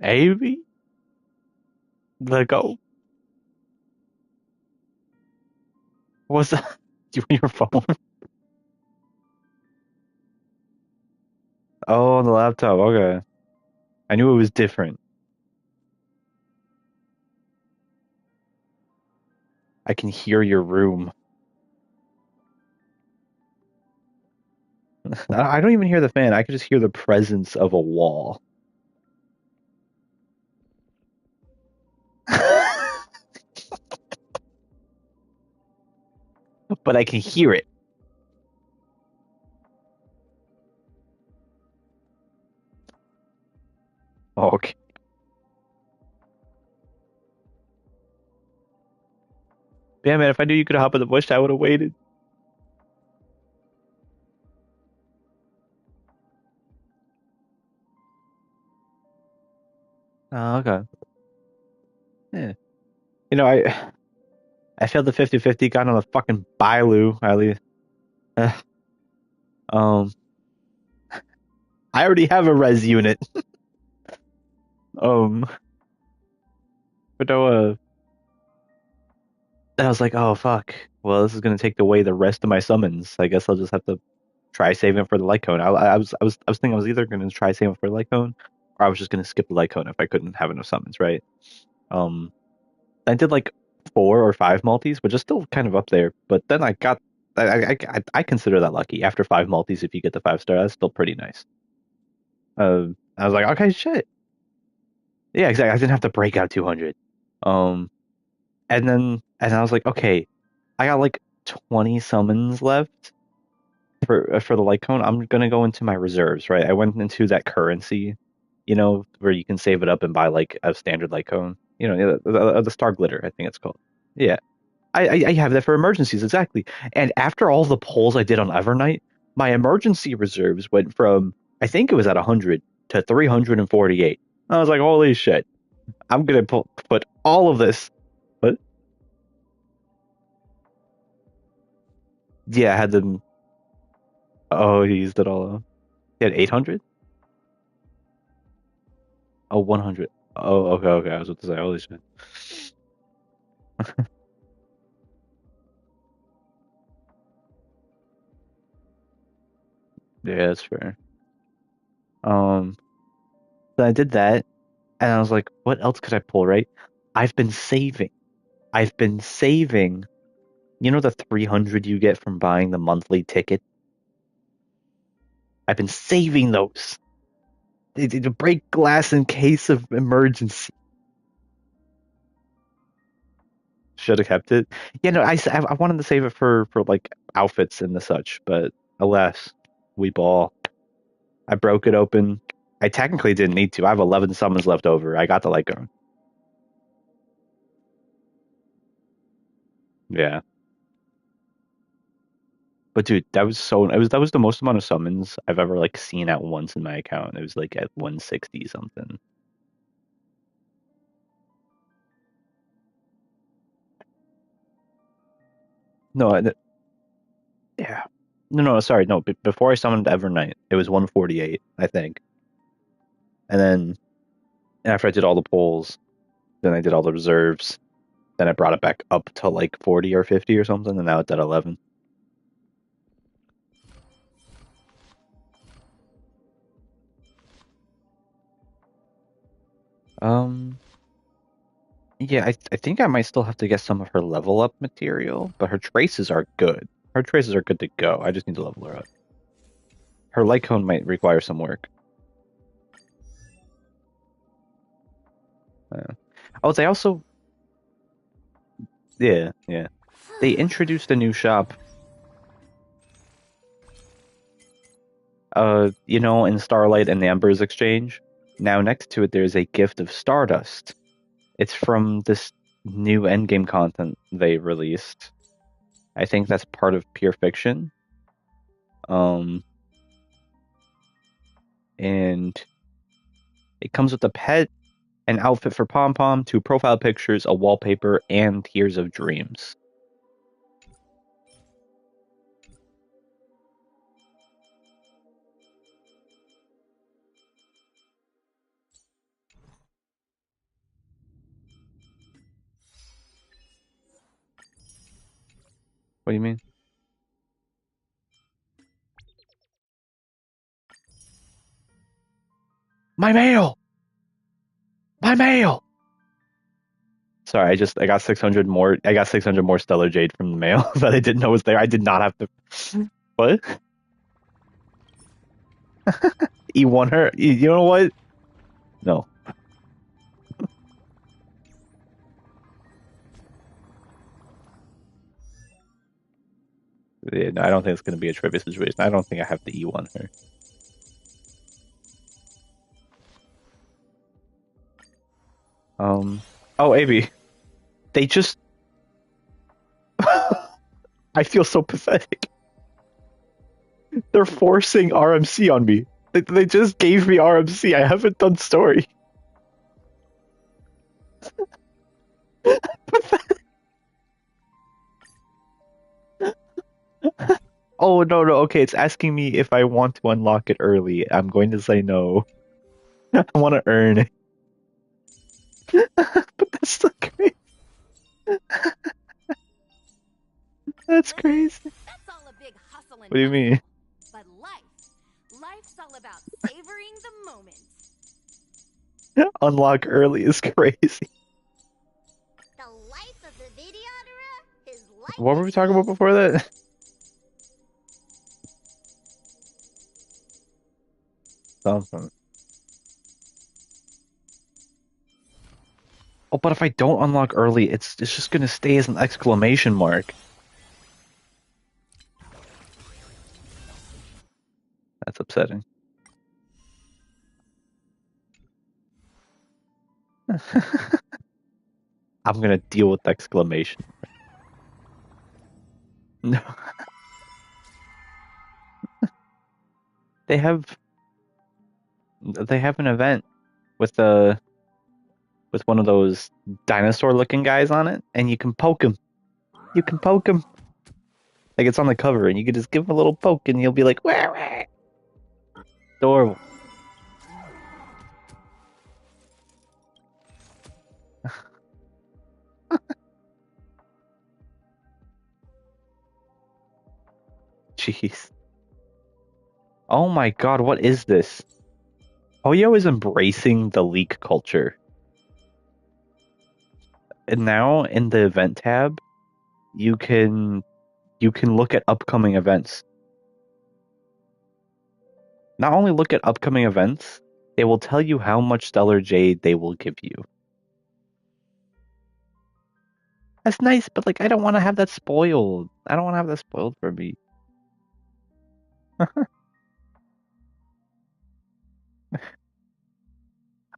Maybe? Let go. What's that? You on your phone? Oh, on the laptop. Okay. I knew it was different. I can hear your room. I don't even hear the fan. I can just hear the presence of a wall. But I can hear it. Okay. Yeah, man, if I knew you could hop in the bush, I would have waited. Oh, okay. Yeah. You know, I failed the 50-50, got on a fucking Bailu, at least. Uh, um, I already have a res unit. Um, but no, and I was like, oh fuck. Well, this is gonna take away the rest of my summons. I guess I'll just have to try saving for the light cone. I was thinking I was either gonna try saving for the light cone, or I was just gonna skip the light cone if I couldn't have enough summons, right? Um, I did like 4 or 5 multis, which is still kind of up there. But then I got, I consider that lucky. After 5 multis, if you get the 5 star, that's still pretty nice. I was like, okay, shit. Yeah, exactly. I didn't have to break out 200. Um, and I was like, okay, I got like 20 summons left for the light cone. I'm gonna go into my reserves, right? I went into that currency, where you can save it up and buy like a standard light cone. The star glitter, I think it's called. Yeah, I have that for emergencies, exactly. And after all the polls I did on Evernight, my emergency reserves went from, I think it was at 100 to 348. I was like, holy shit, I'm gonna put all of this. But yeah, I had them. Oh, he used it all up. He had 800? Oh, 100. Oh, okay, okay. I was about to say, holy shit. Yeah, that's fair. Um, so I did that, and I was like, what else could I pull, right? I've been saving. I've been saving. You know the 300 you get from buying the monthly ticket? I've been saving those. To break glass in case of emergency. Should have kept it. Yeah, no, I wanted to save it for like outfits and the such, but alas, we ball. I broke it open. I technically didn't need to. I have 11 summons left over. I got the light gun. Yeah. But dude, that was the most amount of summons I've ever like seen at once in my account. It was like at 160 something. No, yeah. No, no, sorry. No, before I summoned Evernight, it was 148, I think. And then after I did all the polls, then I did all the reserves, then I brought it back up to like 40 or 50 or something, and now it's at 11. Um, yeah, I think I might still have to get some of her level up material, but her traces are good. Her traces are good to go. I just need to level her up. Her light cone might require some work. Oh, they also, yeah, yeah. They introduced a new shop, in Starlight and Amber's exchange. Now next to it, there's a gift of Stardust. It's from this new endgame content they released. I think that's part of Pure Fiction. Um, and it comes with a pet, an outfit for Pom Pom, 2 profile pictures, a wallpaper, and Tears of Dreams. What do you mean? My mail! My mail! Sorry, I got 600 more. I got 600 more Stellar Jade from the mail that I didn't know was there. I did not have to. What? You want her? You know what? No. Yeah, no, I don't think it's going to be a trivia situation. I don't think I have to E1 her. Oh, AB. They just. I feel so pathetic. They're forcing RMC on me. They just gave me RMC. I haven't done story. Oh, no, no. Okay, it's asking me if I want to unlock it early. I'm going to say no. I want to earn it. But that's still crazy. That's crazy. That's all a big hustle and What do you bustle. mean? But life's all about savoring the moment. Unlock early is crazy. The life of the videoterer is life What were we talking about before that? Something. Oh, but if I don't unlock early, it's just gonna stay as an exclamation mark. That's upsetting. I'm gonna deal with exclamation. No, they have they have an event with with one of those dinosaur looking guys on it, and you can poke him. You can poke him. Like it's on the cover, and you can just give him a little poke, and you'll be like, wah, wah. Adorable. Jeez. Oh my god, what is this? Oyo is embracing the leak culture. And now in the event tab, you can you can look at upcoming events. Not only look at upcoming events, they will tell you how much Stellar Jade they will give you. That's nice, but like I don't want to have that spoiled. I don't want to have that spoiled for me.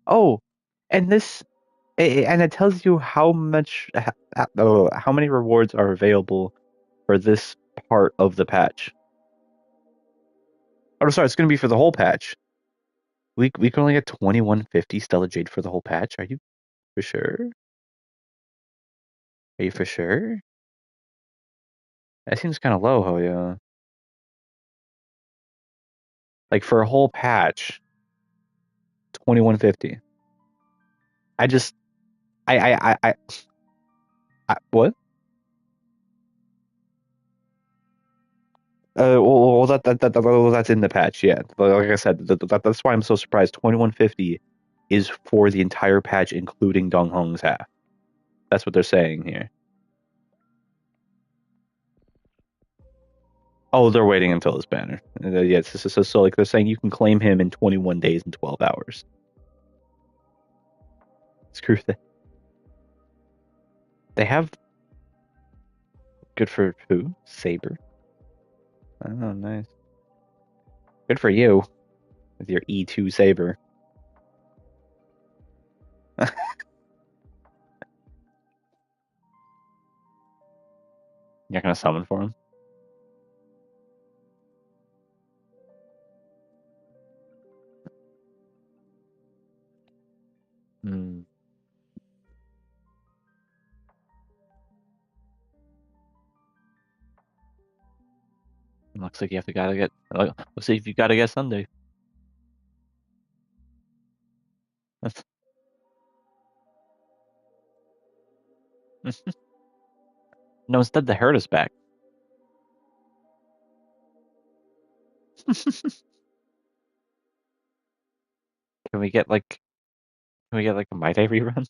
Oh, and and it tells you how much how many rewards are available for this part of the patch. Oh, sorry, it's going to be for the whole patch. We can only get 2150 Stellar Jade for the whole patch. Are you for sure? Are you for sure? That seems kind of low, oh yeah. Like for a whole patch, 2150. I just what? Well, well, that's in the patch, yeah. But like I said, that's why I'm so surprised. 2150 is for the entire patch, including Dong Hong's half. That's what they're saying here. Oh, they're waiting until this banner. Yeah, so like they're saying you can claim him in 21 days and 12 hours. Screw that. They have good for who? Saber. Oh, nice. Good for you with your E2 Saber. You're gonna summon for him. Hmm. Looks like you have to gotta get. Let's see if you gotta get Sunday. No, instead the herd is back. Can we get like can we get like a My Day rerun?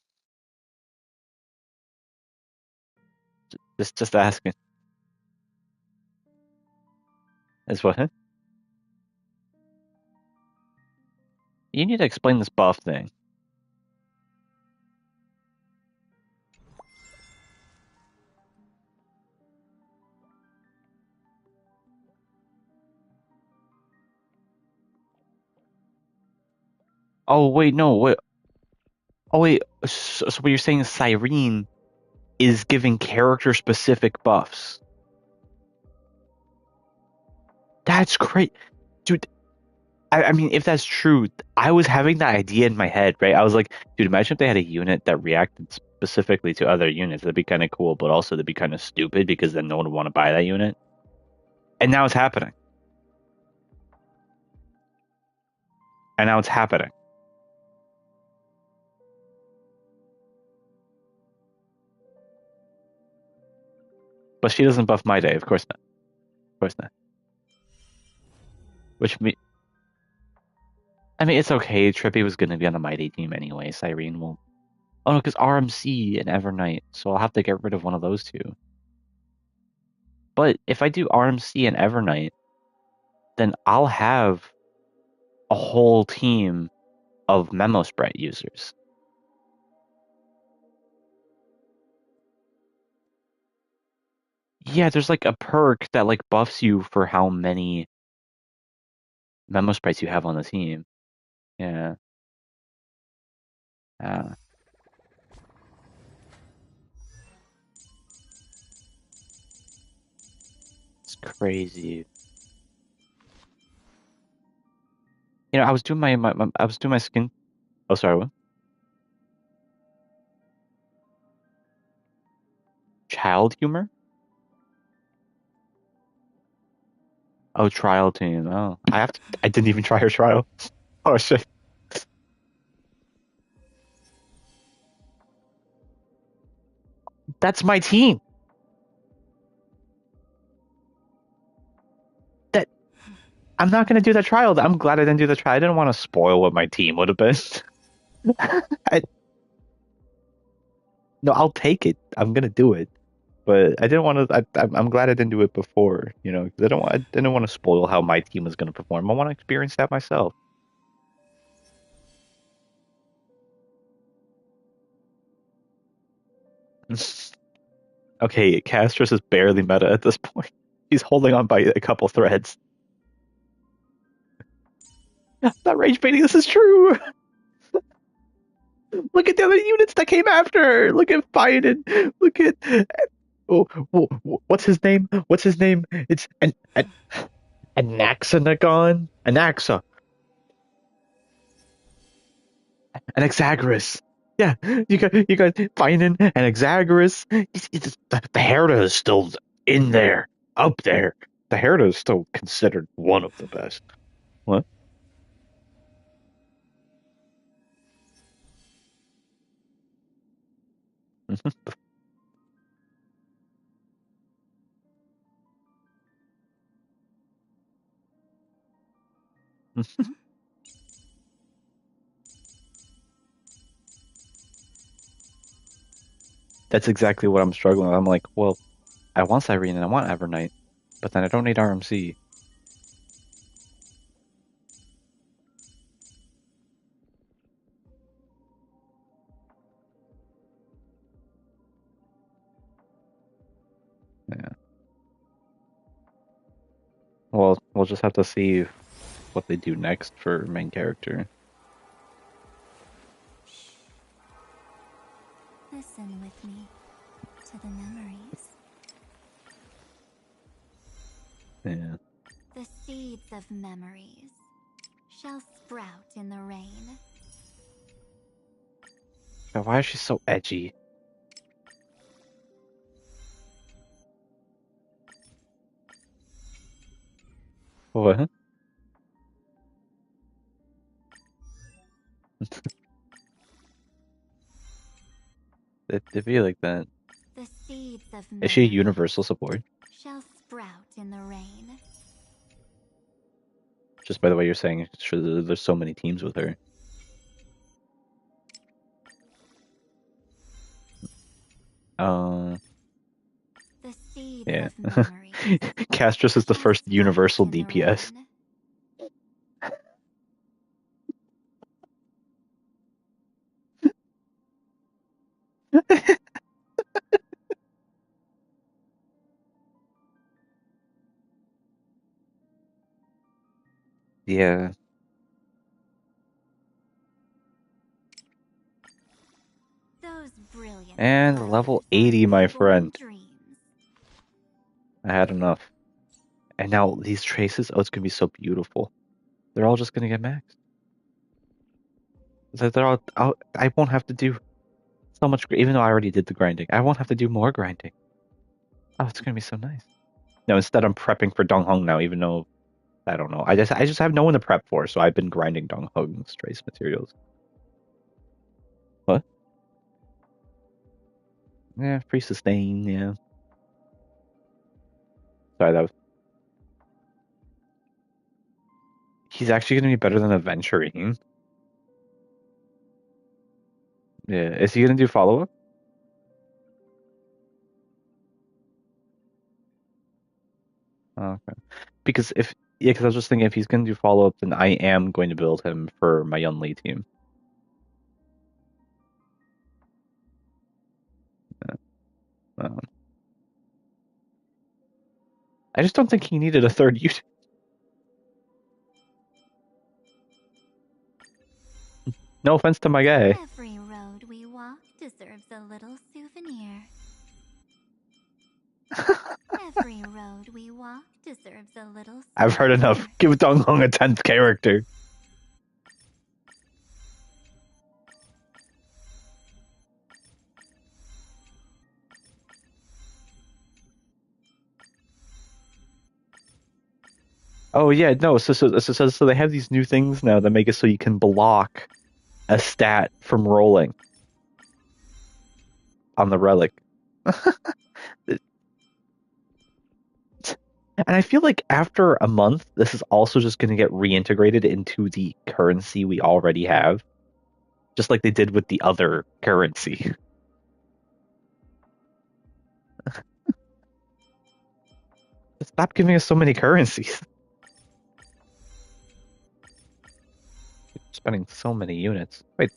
Just asking. Is what? You need to explain this buff thing. Oh wait, no, wait. Oh wait, so what you're saying is Cyrene is giving character specific buffs. That's great. Dude, I mean, if that's true, I was having that idea in my head, right? I was like, dude, imagine if they had a unit that reacted specifically to other units. That'd be kind of cool, but also that'd be kind of stupid because then no one would want to buy that unit. And now it's happening. And now it's happening. But she doesn't buff my day, of course not. Of course not. Which me, I mean, it's okay. Trippy was going to be on the Mighty team anyway. Cyrene will. Oh no, because RMC and Evernight, so I'll have to get rid of one of those two. But if I do RMC and Evernight, then I'll have a whole team of Memo Sprite users. Yeah, there's like a perk that like buffs you for how many Memo Sprites you have on the team. Yeah. Uh, it's crazy. I was doing my I was doing my skin. Oh, sorry, what? Child humor? Oh, trial team. Oh, I have to. I didn't even try her trial. Oh shit. That's my team. That I'm not gonna do that trial. I'm glad I didn't do the trial. I didn't want to spoil what my team would have been. I, no, I'll take it. I'm gonna do it. But I didn't want to. I'm glad I didn't do it before. 'Cause I didn't want to spoil how my team was gonna perform. I want to experience that myself. Okay, Castros is barely meta at this point. He's holding on by a couple threads. Not rage baiting. This is true. Look at the other units that came after. Look at Biden. Look at oh, what's his name? What's his name? It's an Anaxanagon, Anaxa, an Exagoras. Yeah, you got Biden and Exagoras. The Herda is still in there, up there. The Herda is still considered one of the best. What? That's exactly what I'm struggling with. I'm like, well, I want Cyrene and I want Evernight, but then I don't need RMC. Yeah. Well, we'll just have to see what they do next for main character. Listen with me to the memories. Yeah. The seeds of memories shall sprout in the rain. God, why is she so edgy? What? It be like that. The seeds of Is she a memories universal support? shall sprout in the rain. Just by the way you're saying, sure, there's so many teams with her. Uh, The seeds yeah. of memories Castris is the shall first sprout universal in the DPS. rain. Yeah. Those brilliant And level flowers are 80, my newborn friend. dreams. I had enough. And now these traces, oh, it's gonna be so beautiful. They're all just gonna get maxed. They're all, I won't have to do so much, even though I already did the grinding. I won't have to do more grinding. Oh, it's gonna be so nice. No, instead I'm prepping for Dong Hong now, even though I don't know. I just have no one to prep for, so I've been grinding Dong Hong's trace materials. What? Yeah, free sustain, yeah. Sorry, that was he's actually gonna be better than Aventurine. Yeah. Is he gonna do follow up? Oh, okay. Because if yeah, because I was just thinking if he's gonna do follow up, then I am going to build him for my Yun Li team. Um, I just don't think he needed a third unit. No offense to my guy. Every road we walk deserves a little souvenir. Every road we walk deserves a little I've heard enough. souvenir. Give Dong Hong a 10th character. Oh yeah, no. So they have these new things now that make it so you can block a stat from rolling on the relic. And I feel like after a month, this is also just going to get reintegrated into the currency we already have, just like they did with the other currency. Stop giving us so many currencies. Spending so many units. Wait,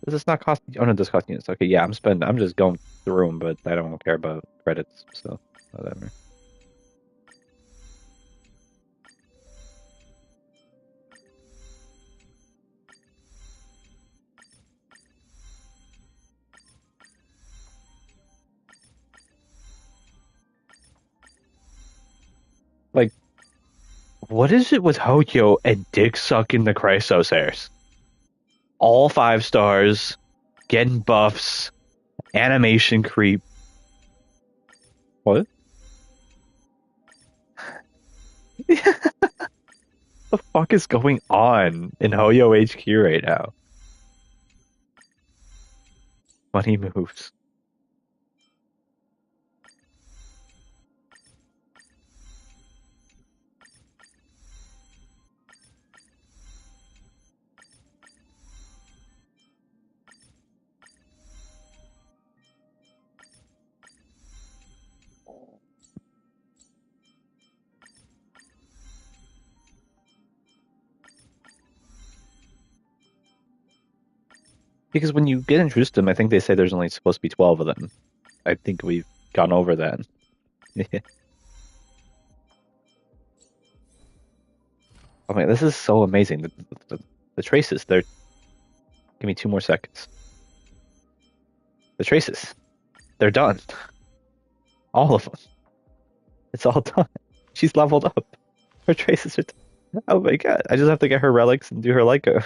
does this not cost? Oh no, this cost units. Okay, yeah, I'm spending. I'm just going through them, but I don't care about credits, so whatever. Like, what is it with Hokyo and dick sucking the Chrysosairs? All 5 stars, getting buffs, animation creep. What? The fuck is going on in Hoyo HQ right now? Funny moves. Because when you get introduced to them, I think they say there's only supposed to be 12 of them. I think we've gone over that. Oh man, this is so amazing. The traces, they're. Give me 2 more seconds. The traces, they're done. All of them. It's all done. She's leveled up. Her traces are done. Oh my god. I just have to get her relics and do her Lyco.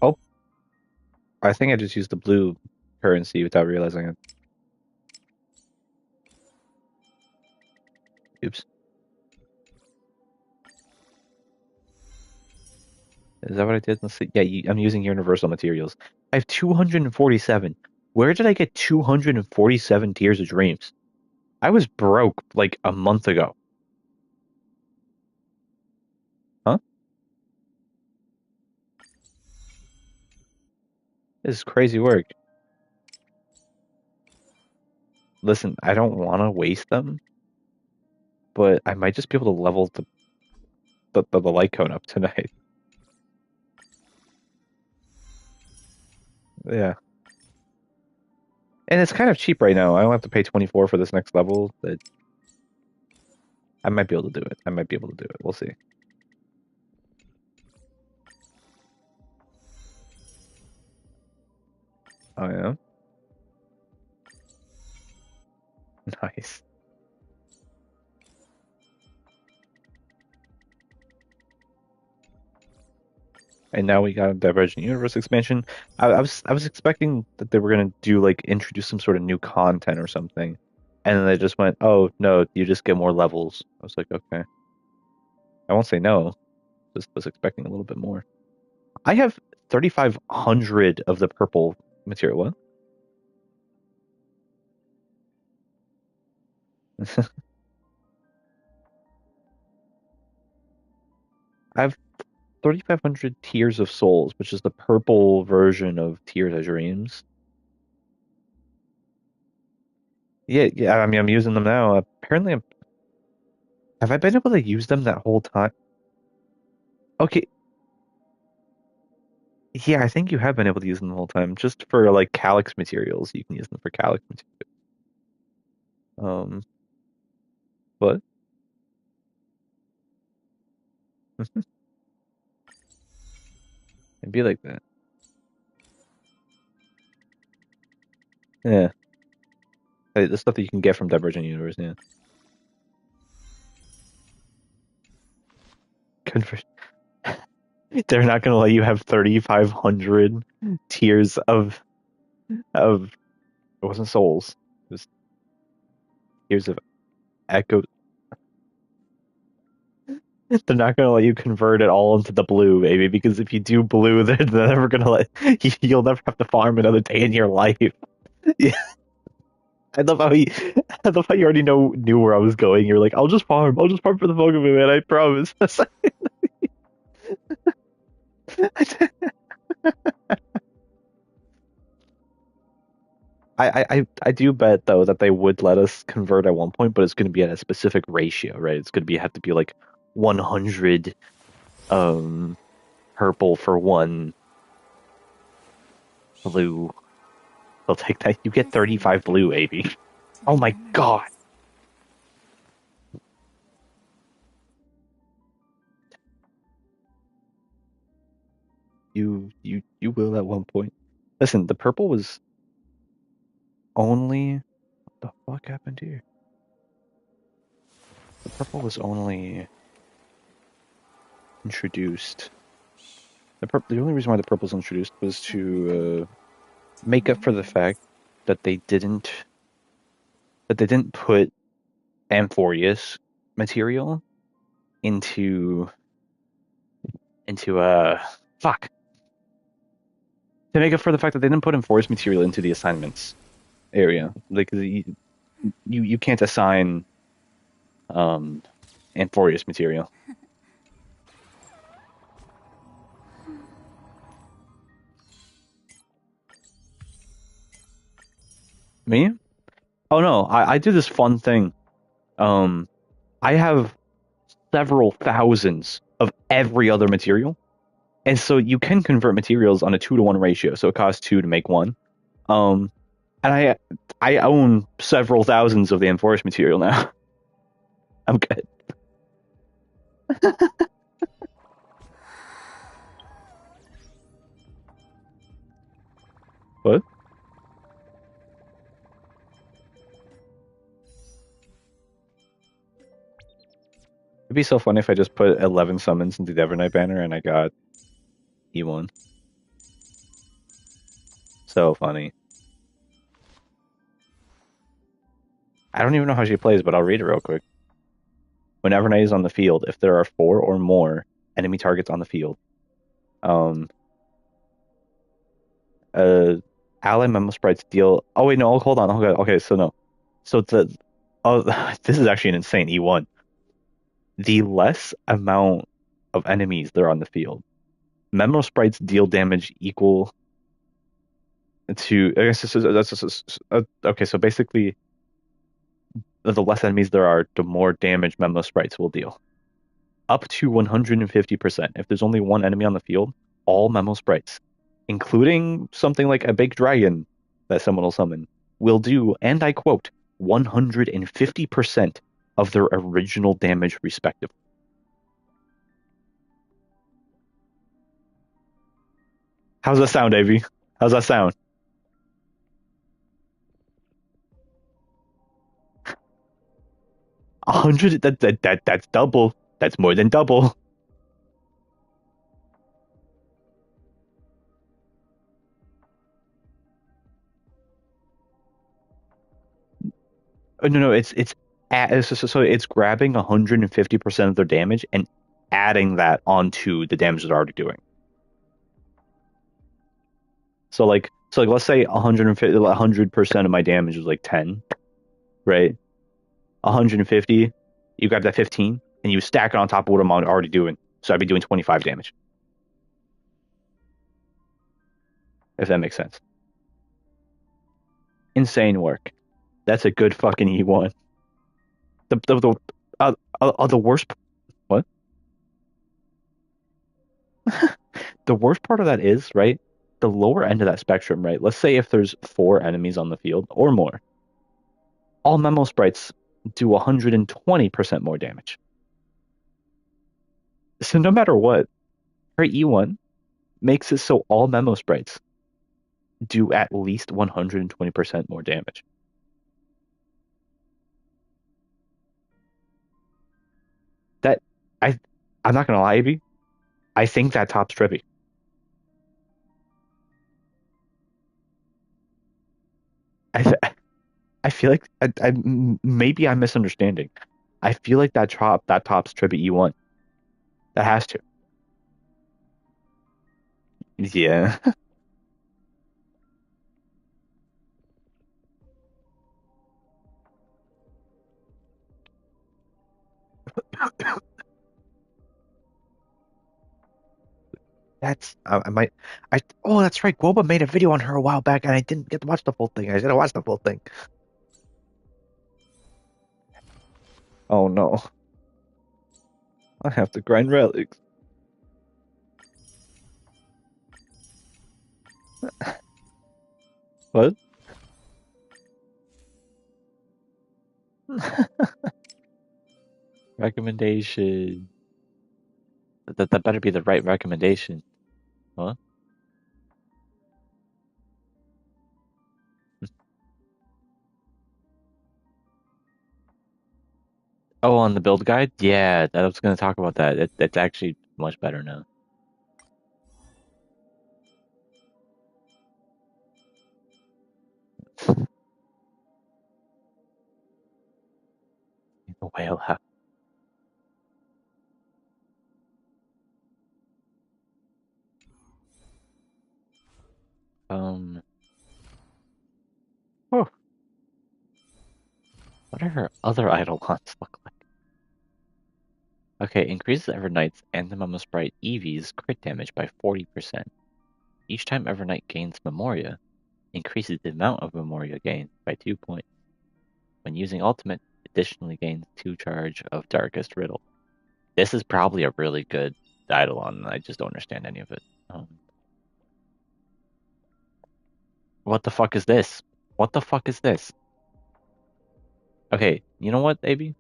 Oh, I think I just used the blue currency without realizing it. Oops. Is that what I did? Let's see. Yeah, I'm using universal materials. I have 247. Where did I get 247 Tears of Dreams? I was broke like a month ago. Huh? This is crazy work. Listen, I don't want to waste them, but I might just be able to level the light cone up tonight. Yeah. And it's kind of cheap right now. I don't have to pay 24 for this next level, but I might be able to do it. I might be able to do it. We'll see. Oh yeah. Nice. And now we got a Divergent Universe expansion. I was expecting that they were gonna do like introduce some sort of new content or something, and then they just went, "Oh no, you just get more levels." I was like, "Okay." I won't say no. Just was expecting a little bit more. I have 3,500 of the purple material. What? I have 3,500 Tears of Souls, which is the purple version of Tears of Dreams. Yeah, yeah. I mean, I'm using them now. Apparently, have I been able to use them that whole time? Okay, yeah, I think you have been able to use them the whole time, just for like calyx materials. You can use them for calyx materials. Um, but it'd be like that. Yeah, the stuff that you can get from Divergent Universe. Yeah, Conver- they're not gonna let you have 3,500 tiers of it wasn't souls. It was tiers of echo. They're not gonna let you convert it all into the blue, baby, because if you do blue, they're never gonna let you'll never have to farm another day in your life. Yeah, I love how he, I love how you already knew where I was going. You're like, I'll just farm for the fun of it, man. I promise. I do bet though that they would let us convert at one point, but it's going to be at a specific ratio, right? It's going to be have to be like 100 um purple for one blue. They'll take that. You get Listen 35 blue, baby. carefully to Oh the my god. memories. You will at one point. Listen, the purple was only what the fuck happened here? The purple was only introduced. The only reason why the purple was introduced was Stay with me to to the make up for the fact memories. that they didn't put Amphorius material into fuck to make up for the fact that they didn't put Amphorius material into the assignments area. Like you can't assign um Amphorius material. Me? Oh no, I did this fun thing. Um, I have several thousands of every other material, and so you can convert materials on a 2-to-1 ratio. So it costs two to make one. Um, and I own several thousands of the Enforced material now. I'm good. What? It'd be so funny if I just put 11 summons into the Evernight banner and I got E1. So funny. I don't even know how she plays, but I'll read it real quick. When Evernight is on the field, if there are four or more enemy targets on the field, um, uh, ally memo sprites deal. Oh wait, no, hold on. Okay, so no, so the oh, this is actually an insane E1. The less amount of enemies there are on the field, memo sprites deal damage equal to. I guess okay. So basically, the less enemies there are, the more damage memo sprites will deal. Up to 150%. If there's only one enemy on the field, all memo sprites, including something like a big dragon that someone will summon, will do, and I quote, 150% of their original damage, respectively. How's that sound, Avi? How's that sound? 100? That's double. That's more than double. Oh, no, so it's grabbing 150% of their damage and adding that onto the damage they're already doing. So like let's say 150 100% of my damage is like 10, right? 150, you grab that 15 and you stack it on top of what I'm already doing. So I'd be doing 25 damage, if that makes sense. Insane work. That's a good fucking E1. The worst what? The worst part of that is, right? The lower end of that spectrum, right? Let's say if there's four enemies on the field or more, all memo sprites do 120% more damage. So no matter what, her E1 makes it so all memo sprites do at least 120% more damage. That I I'm not gonna lie, Abby. I think that tops Trippy. I I feel like maybe I'm misunderstanding. I feel like that tops Trippy E1. That has to. Yeah. That's I might I oh that's right. Guoba made a video on her a while back and I didn't get to watch the full thing. I should have watched the full thing. Oh no. I have to grind relics. What? Recommendation. That better be the right recommendation. Huh? Oh, on the build guide? Yeah, I was going to talk about that. It's actually much better now. The whale have. Um, oh, what are her other idle ones look like? Okay, increases Evernight's and the Mama Sprite Eevee's crit damage by 40%. Each time Evernight gains Memoria, increases the amount of Memoria gained by 2 points. When using Ultimate, additionally gains 2 charge of Darkest Riddle. This is probably a really good Eidolon. I just don't understand any of it. What the fuck is this? What the fuck is this? Okay, you know what, AB?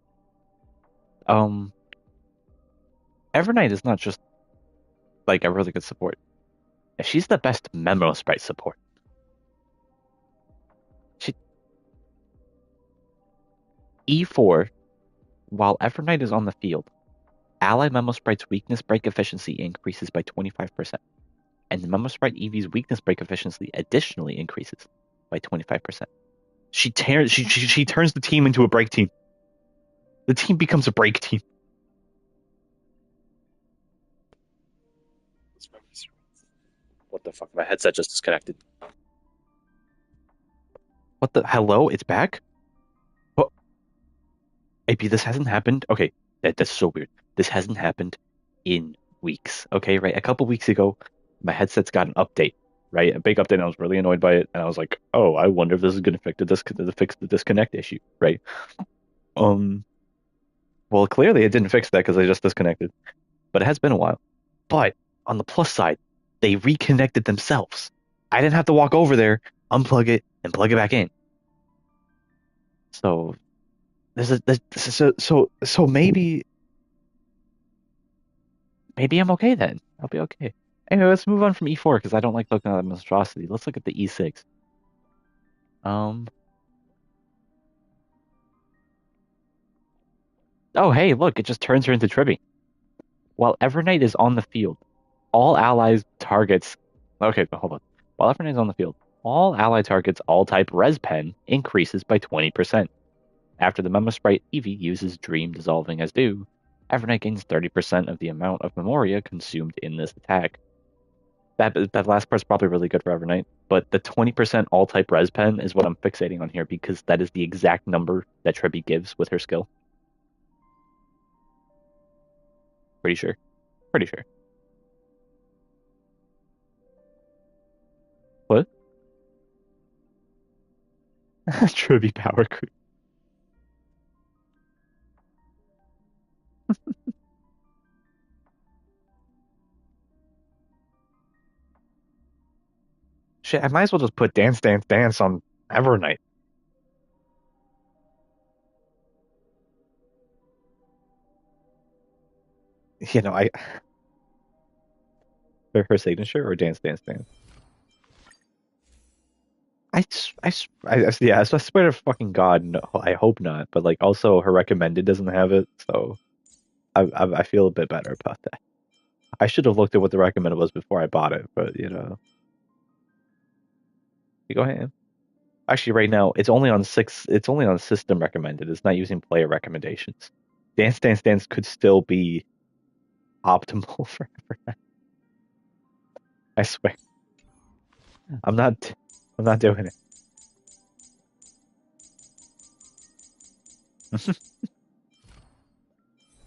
Um, Evernight is not just like a really good support. She's the best Memo Sprite support. She E4, while Evernight is on the field, ally Memo Sprite's weakness break efficiency increases by 25%, and the Memo Sprite Eevee's weakness break efficiency additionally increases by 25%. She turns the team into a break team. The team becomes a break team. What the fuck? My headset just disconnected. What the hello? It's back? What AP, this hasn't happened. Okay, that's so weird. This hasn't happened in weeks. Okay, right? A couple weeks ago, my headset's got an update, right? A big update, and I was really annoyed by it. And I was like, oh, I wonder if this is gonna fix the disconnect issue, right? Um, well, clearly it didn't fix that because I just disconnected. But it has been a while. But on the plus side, they reconnected themselves. I didn't have to walk over there, unplug it, and plug it back in. So so maybe I'm okay then. I'll be okay. Anyway, let's move on from E4 because I don't like looking at that monstrosity. Let's look at the E6. Um. Oh, hey, look! It just turns her into Tribby. While Evernight is on the field, all allies targets. Okay, but hold on. While Evernight is on the field, all ally targets all type Res Pen increases by 20%. After the Memo Sprite Eevee uses Dream Dissolving as due, Evernight gains 30% of the amount of Memoria consumed in this attack. That last part's probably really good for Evernight, but the 20% all type Res Pen is what I'm fixating on here because that is the exact number that Trebi gives with her skill. Pretty sure. Pretty sure. What? Trebi power creep. Shit, I might as well just put Dance Dance Dance on Evernight. You know, I her signature or Dance Dance Dance. Yeah, I swear to fucking God, no, I hope not. But like, also her recommended doesn't have it, so I feel a bit better about that. I should have looked at what the recommended was before I bought it, but you know, you go ahead. Actually, right now it's only on six. It's only on system recommended. It's not using player recommendations. Dance Dance Dance could still be optimal forever. I swear, I'm not. I'm not doing it.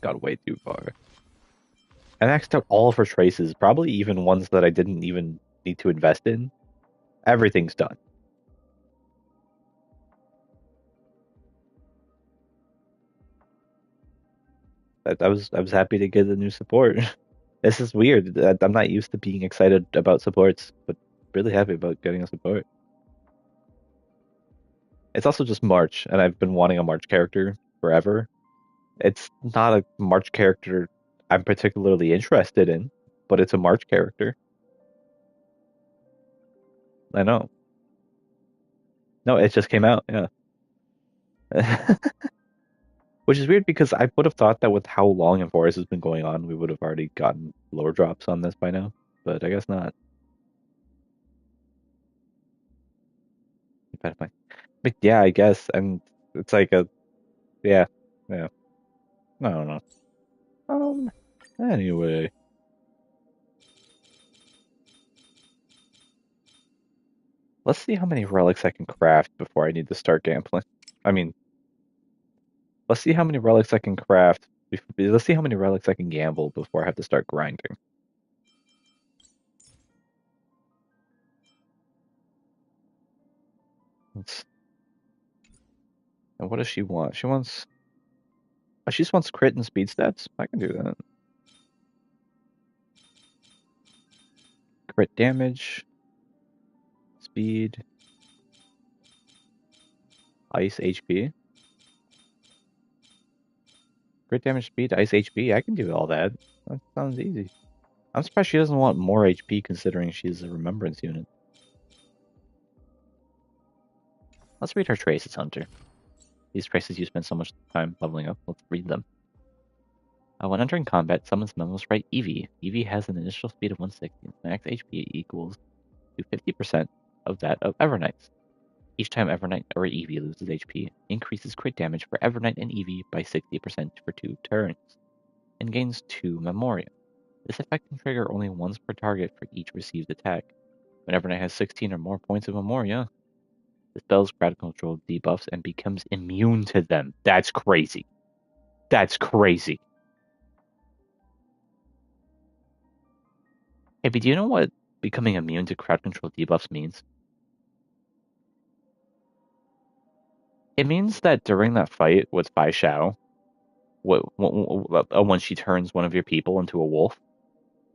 Got way too far. I maxed out all of her traces, probably even ones that I didn't even need to invest in. Everything's done. I was happy to get the new support. This is weird. I'm not used to being excited about supports, but really happy about getting a support. It's also just March, and I've been wanting a March character forever. It's not a March character I'm particularly interested in, but it's a March character. I know. No, it just came out, yeah. Which is weird because I would have thought that with how long Enforce has been going on, we would have already gotten lower drops on this by now, but I guess not. But yeah, I guess, and it's like a yeah, yeah. I don't know. Anyway, let's see how many relics I can craft before I need to start gambling. I mean, let's see how many relics I can craft. Let's see how many relics I can gamble before I have to start grinding. Let's, and what does she want? She wants. She just wants crit and speed stats. I can do that. Crit damage, speed, ice HP. Crit damage, speed, ice HP. I can do all that. That sounds easy. I'm surprised she doesn't want more HP considering she's a remembrance unit. Let's read her traces, Hunter. These traces you spend so much time leveling up. Let's read them. When entering combat, summons Memo Sprite Eevee. Eevee has an initial speed of 160. Max HP equals to 50% of that of Everknight's. Each time Evernight or Eevee loses HP, increases crit damage for Evernight and Eevee by 60% for 2 turns, and gains 2 Memoria. This effect can trigger only once per target for each received attack. When Evernight has 16 or more points of Memoria, the spell's crowd control debuffs and becomes immune to them. That's crazy. That's crazy. Hey, but do you know what becoming immune to crowd control debuffs means? It means that during that fight with Bai Xiao, when she turns one of your people into a wolf,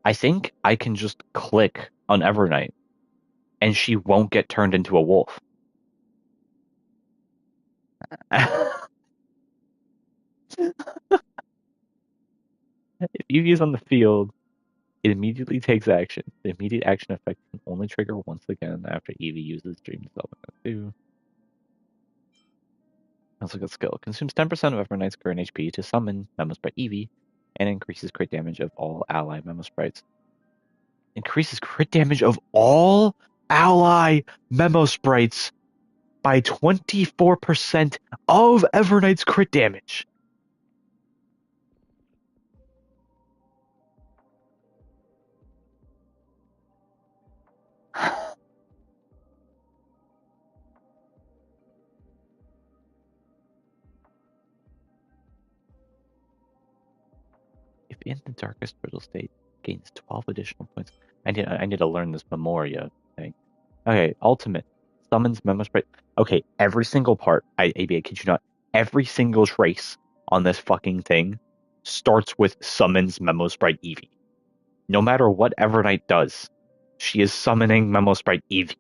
I think I can just click on Evernight and she won't get turned into a wolf. If Eevee is on the field, it immediately takes action. The immediate action effect can only trigger once again after Eevee uses Dream Development 2. Also got skill. Consumes 10% of Evernight's current HP to summon Memo Sprite Eevee, and increases crit damage of all ally Memo Sprites. Increases crit damage of all ally Memo Sprites by 24% of Evernight's crit damage. If in the darkest brittle state, gains 12 additional points. I need to learn this Memoria thing. Okay, ultimate. Summons Memo Sprite. Okay, every single part, I kid you not, every single trace on this fucking thing starts with summons Memo Sprite Eevee. No matter what Evernight does, she is summoning Memo Sprite Eevee.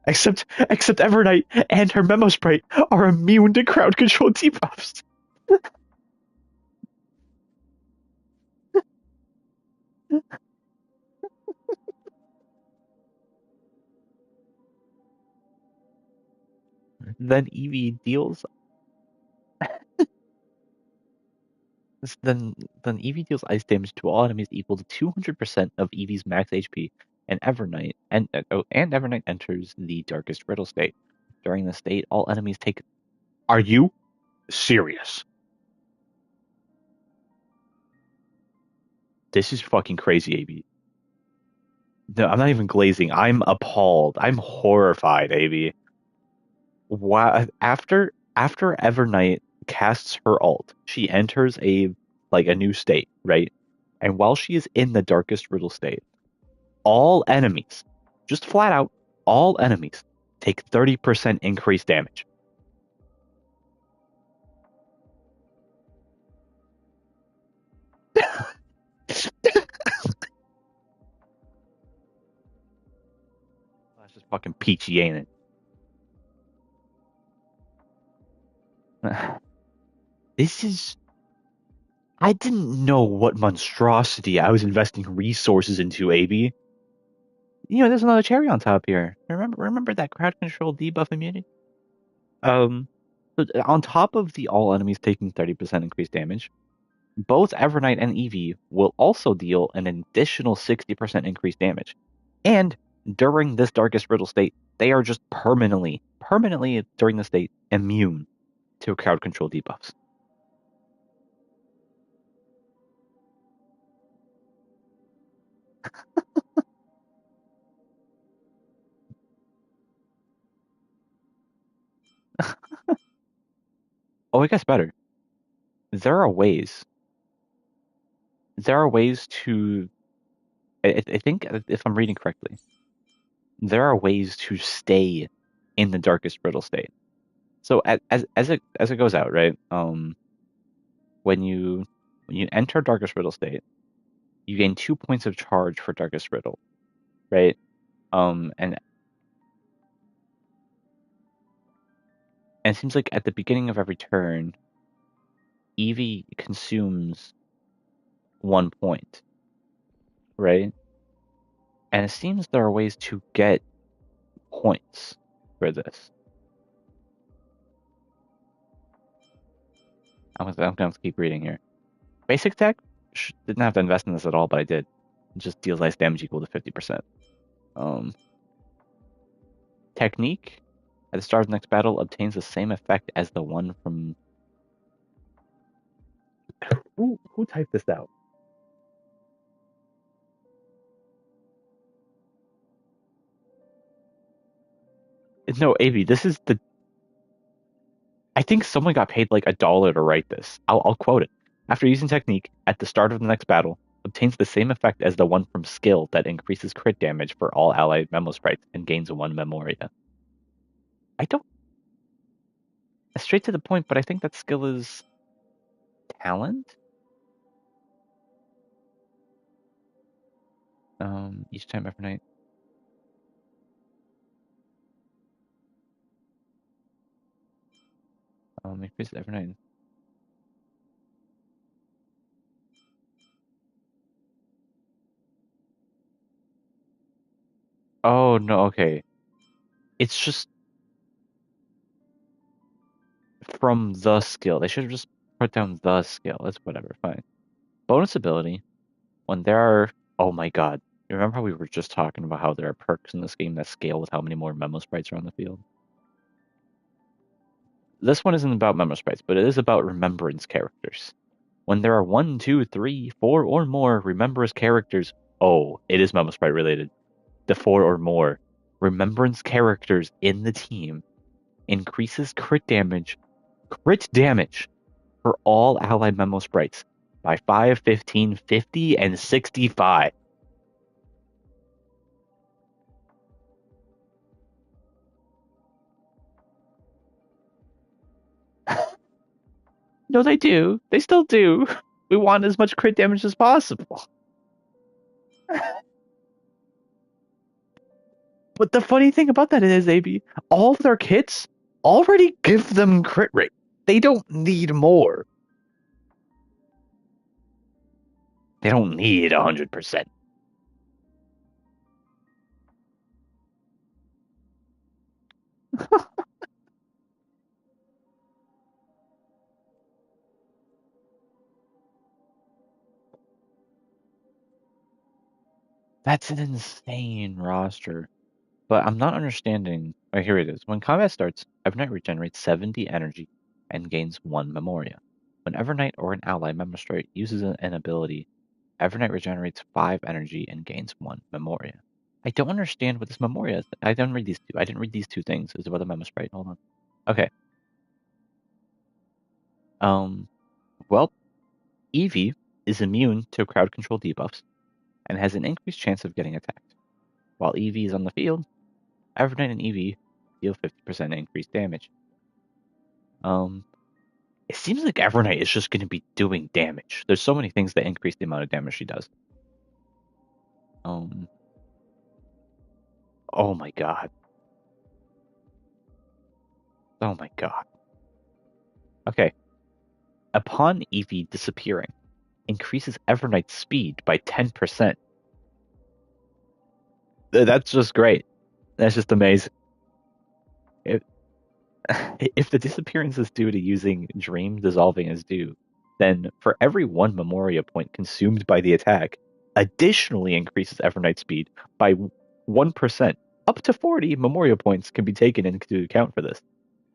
Except Evernight and her Memo Sprite are immune to crowd control debuffs. Then Eevee deals then Eevee deals ice damage to all enemies equal to 200% of Eevee's max HP, and Evernight enters the darkest riddle state. During the state, all enemies take. Are you serious? This is fucking crazy, AB. No, I'm not even glazing. I'm appalled. I'm horrified, AB. Wow. After Evernight casts her ult, she enters a new state, right? And while she is in the darkest riddle state, all enemies, just flat out, all enemies take 30% increased damage. That's just fucking peachy, ain't it? This is. I didn't know what monstrosity I was investing resources into, AB. There's another cherry on top here. Remember that crowd control debuff immunity? Um, so on top of the all enemies taking 30% increased damage, both Evernight and Eevee will also deal an additional 60% increased damage. And during this darkest riddle state, they are just permanently during the state immune to crowd control debuffs. Oh, it gets better. There are ways. There are ways to. I think if I'm reading correctly, there are ways to stay in the darkest brittle state. So as it goes out, right? When you enter darkest brittle state, you gain 2 points of charge for darkest brittle, right? And it seems like at the beginning of every turn, Eevee consumes 1 point, right? And it seems there are ways to get points for this. I'm going to keep reading here. Basic tech didn't have to invest in this at all, but I did. It just deals ice damage equal to 50%. Um, Technique at the start of the next battle obtains the same effect as the one from. Who typed this out? No, Avi, this is the. I think someone got paid like $1 to write this. I'll quote it. After using technique at the start of the next battle, obtains the same effect as the one from skill that increases crit damage for all allied memo sprites and gains one memoria. I don't. Straight to the point, but I think that skill is talent. Each time Evernight. Increases Evernight. Oh no, okay. It's just from the skill. They should have just put down the skill. It's whatever, fine. Bonus ability. When there are, oh my god. You remember how we were just talking about how there are perks in this game that scale with how many more memo sprites are on the field? This one isn't about memo sprites, but it is about remembrance characters. When there are one, two, three, four, or more remembrance characters, oh, it is memo sprite related. The four or more remembrance characters in the team increases crit damage for all allied memo sprites by 5, 15, 50, and 65. No, they do. They still do. We want as much crit damage as possible. But the funny thing about that is, AB, all of their kits already give them crit rate. They don't need more. They don't need 100%. That's an insane roster. But I'm not understanding. Oh, here it is. When combat starts, Evernight regenerates 70 energy and gains 1 Memoria. When Evernight or an ally Memostrate uses an ability, Evernight regenerates 5 energy and gains 1 Memoria. I don't understand what this Memoria is. I didn't read these two. I didn't read these two things. It's about the Memostrate. Hold on. Okay. Um. Well, Eevee is immune to crowd control debuffs and has an increased chance of getting attacked. While Eevee is on the field, Evernight and Eevee deal 50% increased damage. Um, it seems like Evernight is just going to be doing damage. There's so many things that increase the amount of damage she does. Um, oh my god. Oh my god. Okay. Upon Eevee disappearing, increases Evernight's speed by 10%. That's just great. That's just amazing. If, if the disappearance is due to using Dream dissolving as due, then for every 1 Memoria point consumed by the attack, additionally increases Evernight speed by 1%. Up to 40 Memoria points can be taken into account for this,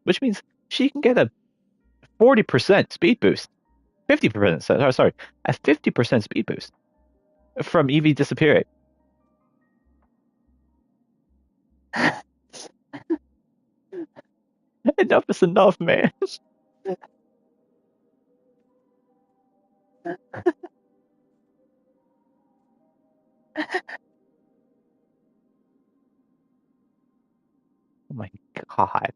which means she can get a 40% speed boost. 50%, sorry, a 50% speed boost from Eevee disappearing. Enough is enough, man. Oh my god.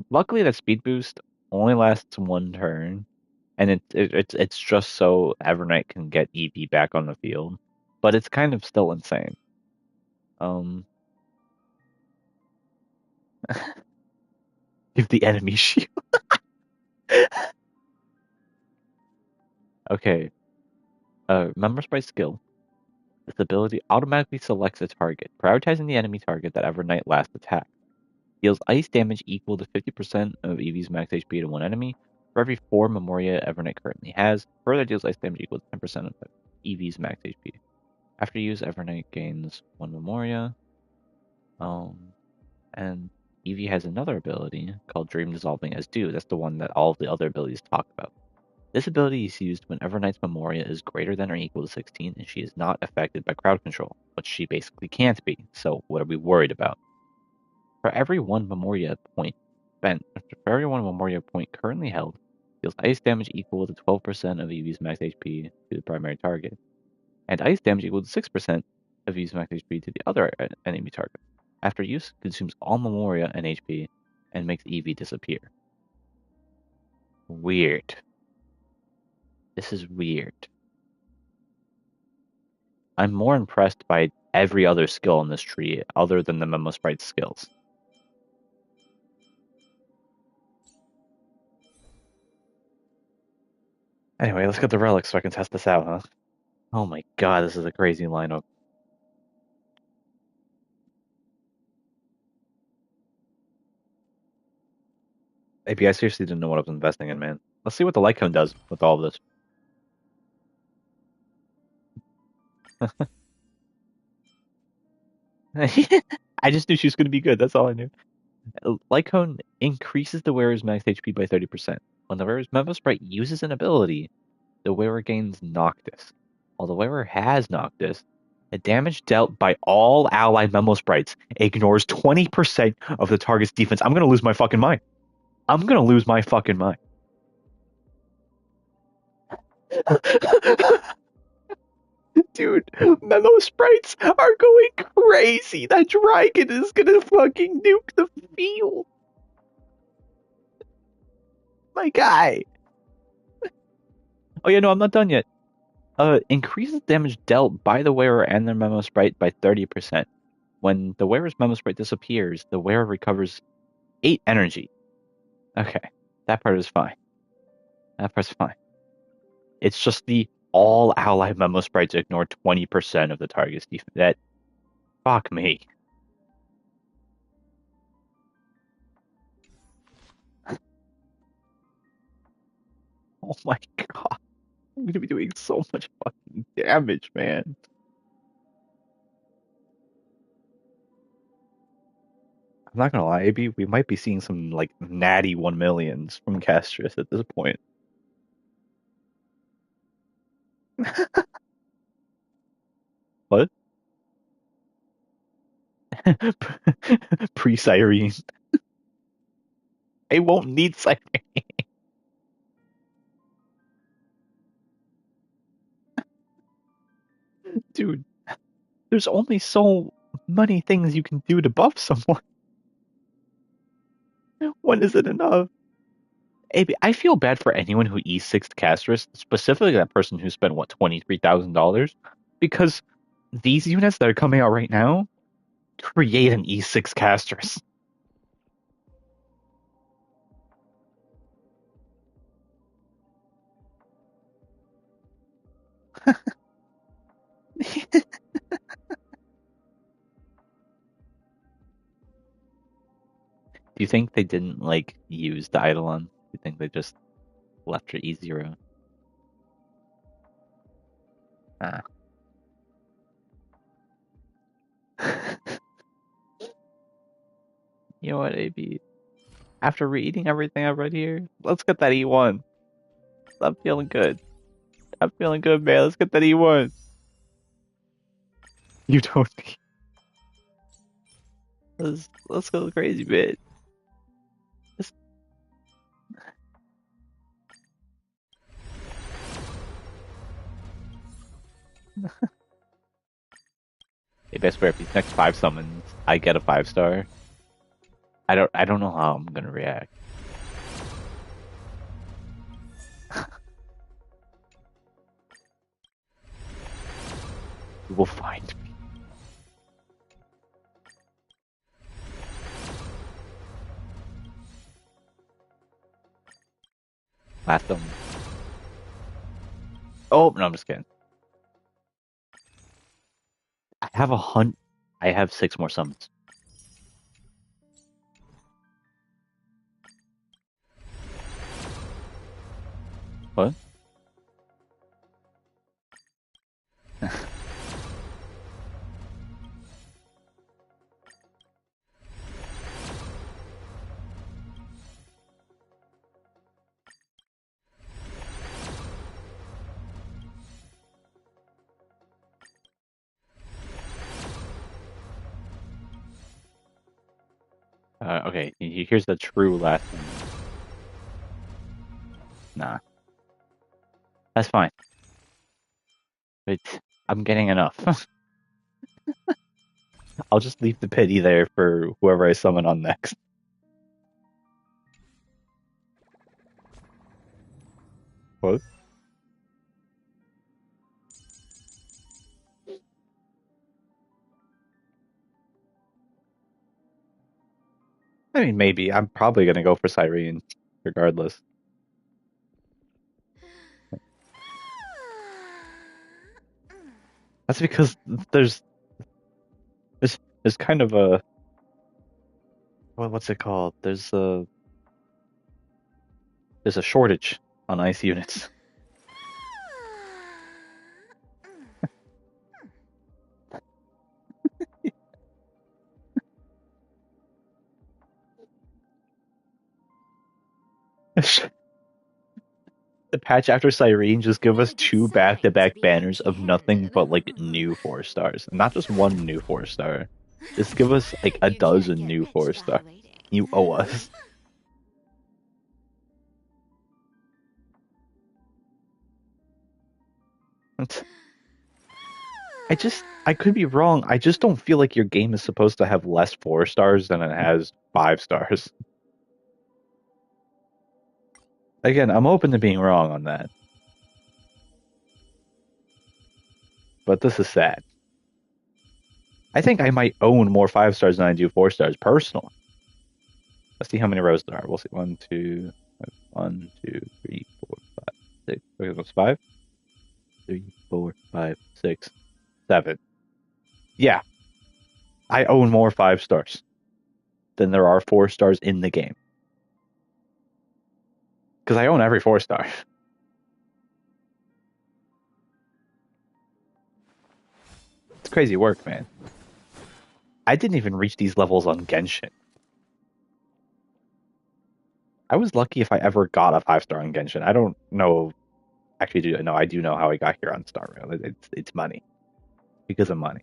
Luckily, that speed boost only lasts 1 turn, and it's just so Evernight can get EP back on the field, but it's kind of still insane. Um, Give the enemy shield. Okay, member sprite skill. This ability automatically selects a target, prioritizing the enemy target that Evernight last attacked. Deals ice damage equal to 50% of Eevee's max HP to one enemy. For every 4 Memoria Evernight currently has, further deals ice damage equal to 10% of Eevee's max HP. After use, Evernight gains 1 Memoria. Um, and Eevee has another ability called Dream Dissolving as Dew. That's the one that all of the other abilities talk about. This ability is used when Evernight's Memoria is greater than or equal to 16 and she is not affected by crowd control, which she basically can't be, so what are we worried about? For every one Memoria point spent, for every one Memoria point currently held, deals ice damage equal to 12% of Eevee's max HP to the primary target, and ice damage equal to 6% of Eevee's max HP to the other enemy target. After use, consumes all Memoria and HP, and makes Eevee disappear. Weird. This is weird. I'm more impressed by every other skill in this tree other than the Memo Sprite skills. Anyway, let's get the relics so I can test this out, huh? Oh my god, this is a crazy lineup. Maybe I seriously didn't know what I was investing in, man. Let's see what the light cone does with all of this. I just knew she was going to be good. That's all I knew. Light cone increases the wearer's max HP by 30%. When the wearer's Memo Sprite uses an ability, the wearer gains Noctis. While the wearer has Noctis, the damage dealt by all allied Memo Sprites ignores 20% of the target's defense. I'm going to lose my fucking mind. I'm going to lose my fucking mind. Dude, Memo Sprites are going crazy. That dragon is going to fucking nuke the field. My guy. Oh yeah, no, I'm not done yet. Increases damage dealt by the wearer and their Memo Sprite by 30%. When the wearer's Memo Sprite disappears, the wearer recovers 8 energy. Okay, that part is fine. That part's fine. It's just the all ally Memo Sprites ignore 20% of the target's defense. That, fuck me. Oh my god. I'm gonna be doing so much fucking damage, man. I'm not gonna lie, AB, we might be seeing some like natty 1 millions from Castris at this point. What? Pre-Siren. I won't need Siren. Dude, there's only so many things you can do to buff someone. When is it enough? AB, I feel bad for anyone who E6'd Castris, specifically that person who spent, what, $23,000? Because these units that are coming out right now create an E6 Castris. Do you think they didn't, like, use the Eidolon? Do you think they just left her E0? Ah. You know what, AB? After reading everything I've read here, let's get that E1. I'm feeling good. I'm feeling good, man. Let's get that E1. You don't need. Let's go crazy, man. Let's... Maybe I swear if these next 5 summons, I get a 5-star. I don't know how I'm gonna react. You will find me. Last summon. Oh no, I'm just kidding. I have a hunt. I have 6 more summons. What? Okay, here's the true last one. Nah, that's fine. But I'm getting enough. I'll just leave the pity there for whoever I summon on next. What? I mean, maybe. I'm probably gonna go for Cyrene, regardless. That's because there's there's there's kind of a what's it called? There's a shortage on ice units. The patch after Cyrene just give us I two decide to back-to-back be banners of nothing candid. but like new 4 stars. Not just one new 4 star. Just give us like a You can't dozen get new rich 4 star. by waiting. You owe us. I could be wrong. I just don't feel like your game is supposed to have less 4 stars than it has 5 stars. Again, I'm open to being wrong on that, but this is sad. I think I might own more 5 stars than I do 4 stars personally. Let's see how many rows there are. We'll see. One, two, three, four, five, six. Okay, that's five. 3, 4, 5, 6, 7. Yeah, I own more 5 stars than there are 4 stars in the game because I own every 4 star. It's crazy work, man. I didn't even reach these levels on Genshin. I was lucky if I ever got a 5 star on Genshin. I don't know. Actually, do no, I do know how I got here on Star Rail. It's money because of money.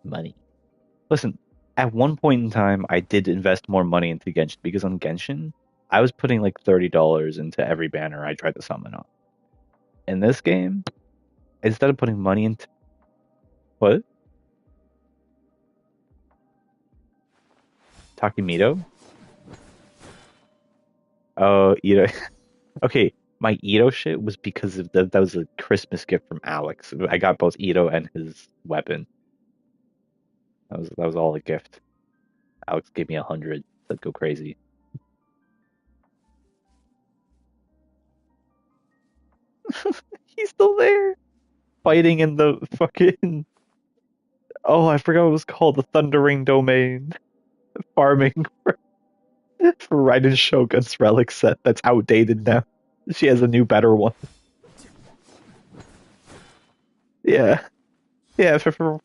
Money. Listen, at one point in time, I did invest more money into Genshin because on Genshin, I was putting like $30 into every banner I tried to summon on. In this game, instead of putting money into what? Takemito? Oh, Ito. Okay, my Ito shit was because of that was a Christmas gift from Alex. I got both Ito and his weapon. That was all a gift. Alex gave me 100. That'd go crazy. He's still there, fighting in the fucking. Oh, I forgot what it was called. The Thundering Domain, farming for Raiden Shogun's relic set. That's outdated now. She has a new, better one. Yeah, yeah. From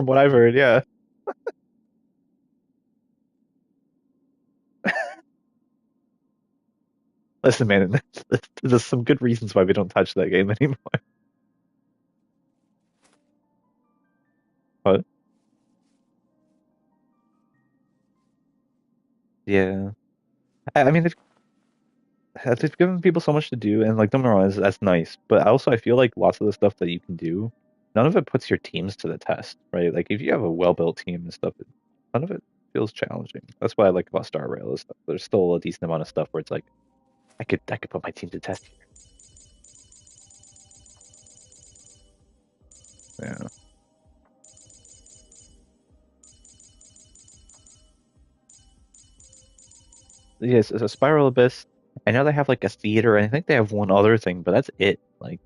what I've heard, yeah. Listen, man, there's some good reasons why we don't touch that game anymore. But yeah, I mean, they've given people so much to do, and like, don't get me wrong, that's nice. But also, I feel like lots of the stuff that you can do, none of it puts your teams to the test, right? Like, if you have a well-built team and stuff, none of it feels challenging. That's what I like about Star Rail is that there's still a decent amount of stuff where it's like, I could put my team to test here. Yeah. Yes, it's a Spiral Abyss. I know they have like a theater, and I think they have one other thing, but that's it. Like,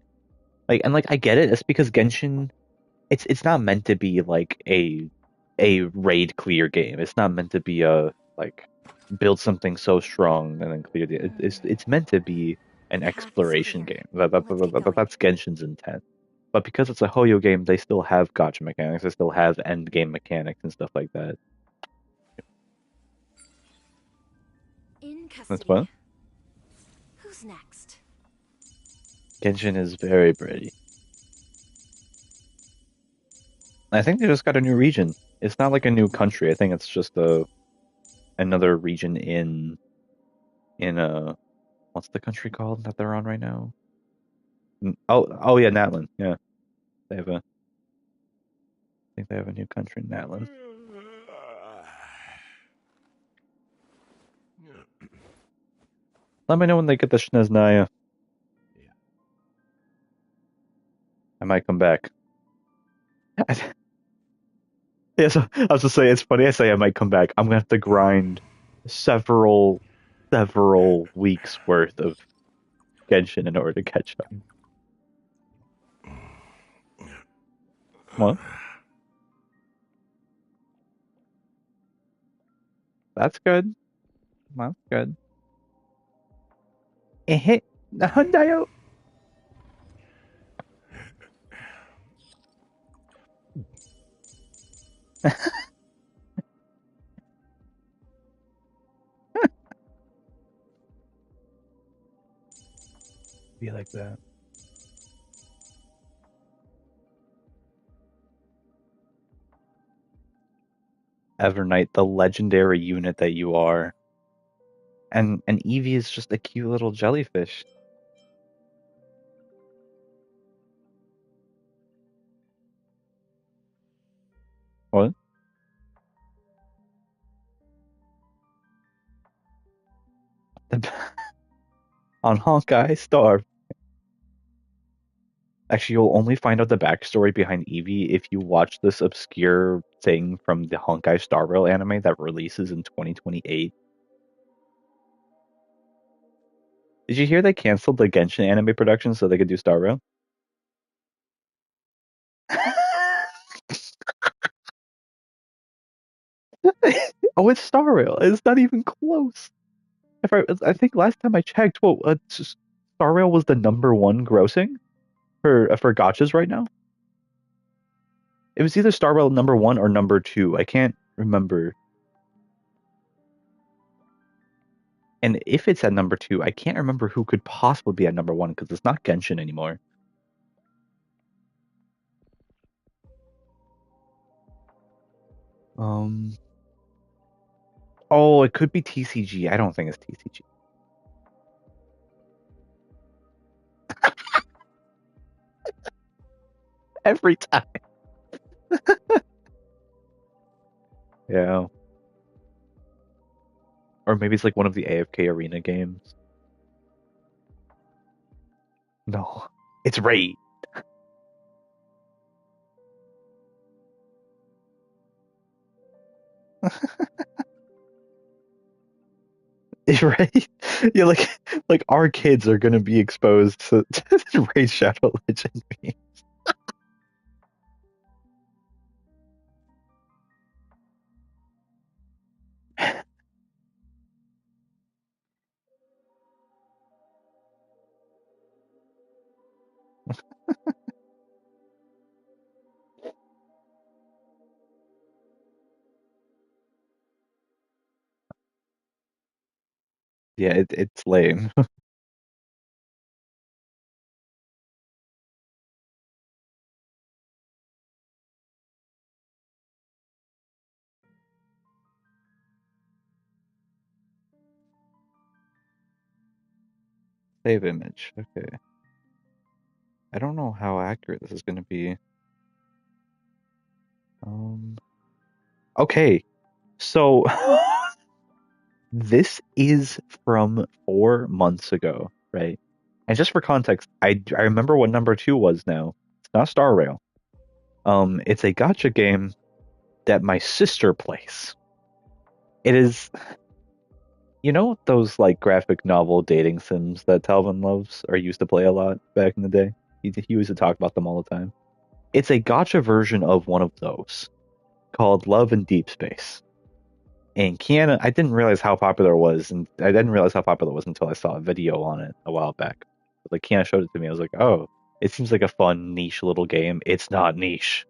I get it. It's because Genshin, it's not meant to be like a raid clear game. It's not meant to be a like build something so strong and then clear the. It's meant to be an The path is exploration clear. game. Let's get going. That's Genshin's intent. But because it's a Hoyo game, they still have gotcha mechanics. They still have end game mechanics and stuff like that. In That's custody. fun. Who's next? Genshin is very pretty. I think they just got a new region. It's not like a new country. I think it's just a another region in what's the country called that they're on right now? Oh yeah, Natlan. Yeah, they have a. I think they have a new country in Natlan. Let me know when they get the Shneznaya. I might come back. Yeah, so I was just saying it's funny. I say I might come back. I'm gonna have to grind several several weeks worth of Genshin in order to catch up. Well, that's good. That's good. Eh, Hyundai. Be like that. Evernight, the legendary unit that you are. And Eevee is just a cute little jellyfish. What? On Honkai Star. Actually, you'll only find out the backstory behind Eevee if you watch this obscure thing from the Honkai Star Rail anime that releases in 2028. Did you hear they canceled the Genshin anime production so they could do Star Rail? Oh, it's Star Rail. It's not even close. I think last time I checked, Star Rail was the number one grossing for gotchas right now. It was either Star Rail number one or number two. I can't remember. And if it's at number two, I can't remember who could possibly be at number one because it's not Genshin anymore. Um. Oh, it could be TCG. I don't think it's TCG. Every time. Yeah. Or maybe it's like one of the AFK arena games. No, it's Raid. Right? Yeah, like our kids are gonna be exposed to Raid Shadow Legend memes. Yeah, it's lame. Save image. Okay. I don't know how accurate this is gonna be. Um. Okay. So this is from 4 months ago, right? And just for context, I remember what number two was now. It's not Star Rail. It's a gotcha game that my sister plays. It is, you know, those like graphic novel dating sims that Talvin loves or used to play a lot back in the day. He used to talk about them all the time. It's a gotcha version of one of those called Love in Deep Space. And Kiana, I didn't realize how popular it was, and I didn't realize how popular it was until I saw a video on it a while back. Like Kiana showed it to me, I was like, oh, it seems like a fun niche little game. It's not niche,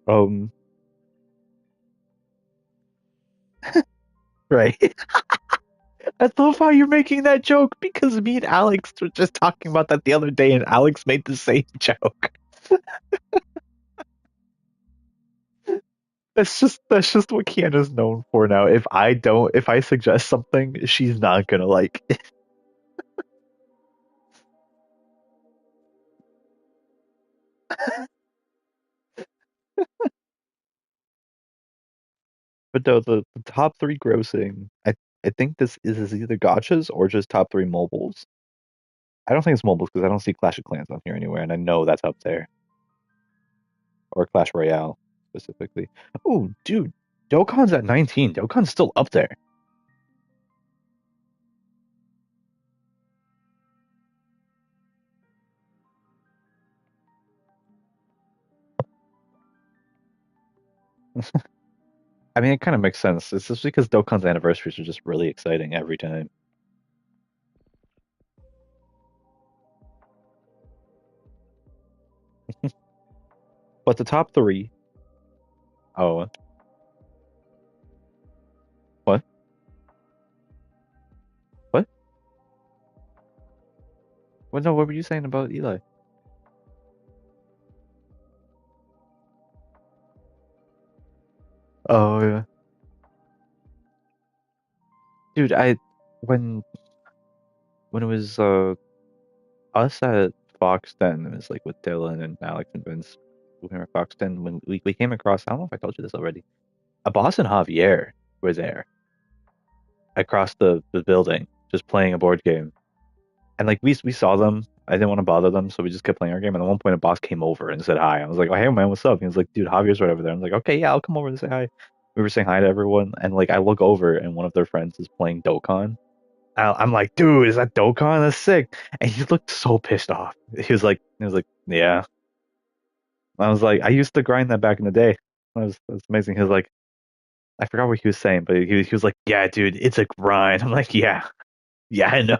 um, right? I love how you're making that joke because me and Alex were just talking about that the other day, and Alex made the same joke. That's just what Kiana's known for now. If I suggest something, she's not gonna like it. But no, the top three grossing, I think this is either gotchas or just top three mobiles. I don't think it's mobiles because I don't see Clash of Clans on here anywhere, and I know that's up there. Or Clash Royale specifically. Oh, dude, Dokkan's at 19. Dokkan's still up there. I mean, it kind of makes sense. It's just because Dokkan's anniversaries are just really exciting every time. But the top three, oh, what? What? What? No, what were you saying about Eli? Oh, yeah. Dude, when when it was us at Fox 10, it was like with Dylan and Alex and Vince. We were at Fox 10 when we came across. I don't know if I told you this already. A boss and Javier were there across the building, just playing a board game. And like we saw them. I didn't want to bother them, so we just kept playing our game. And at one point, a boss came over and said hi. I was like, "Oh, hey man, what's up?" He was like, "Dude, Javier's right over there." I was like, "Okay, yeah, I'll come over and say hi." We were saying hi to everyone, and like I look over, and one of their friends is playing Dokkan. I'm like, "Dude, is that Dokkan? That's sick!" And he looked so pissed off. He was like, "Yeah." I was like, "I used to grind that back in the day. That was amazing." He was like, I forgot what he was saying, but he was like, "Yeah, dude, it's a grind." I'm like, "Yeah, yeah, I know."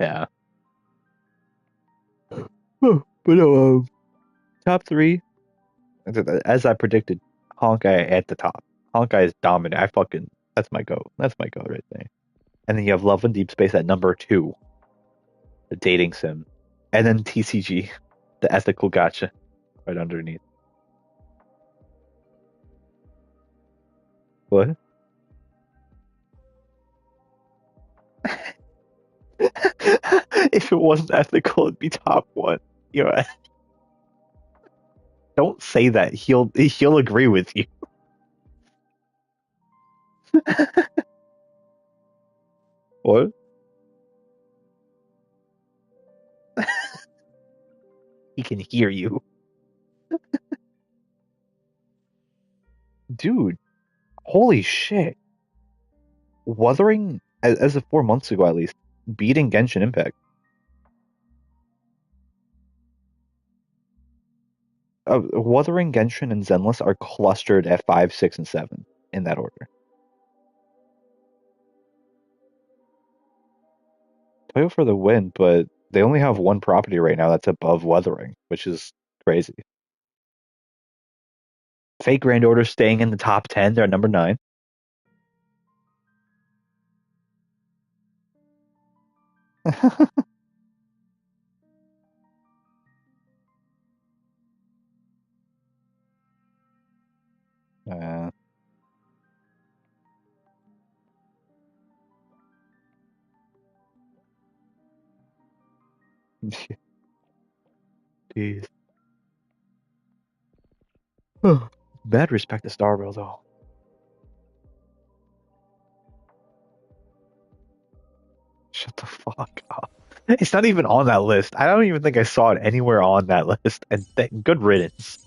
Yeah. Oh, but no, top three, as I predicted, Honkai at the top. Honkai is dominant. That's my goat. That's my goat right there. And then you have Love and Deep Space at number two, the dating sim. And then TCG, the ethical gotcha, right underneath. What? If it wasn't ethical, it'd be top one. You know, don't say that. He'll agree with you. What? He can hear you. Dude, holy shit. Wuthering, as of 4 months ago at least, beating Genshin Impact. Wuthering, Genshin, and Zenless are clustered at 5, 6, and 7 in that order. Toyo for the win, but they only have one property right now that's above Wuthering, which is crazy. Fake Grand Order staying in the top 10. They're at number 9. uh, Jeez. Bad respect to Starville, though. Shut the fuck up. It's not even on that list. I don't even think I saw it anywhere on that list. And good riddance.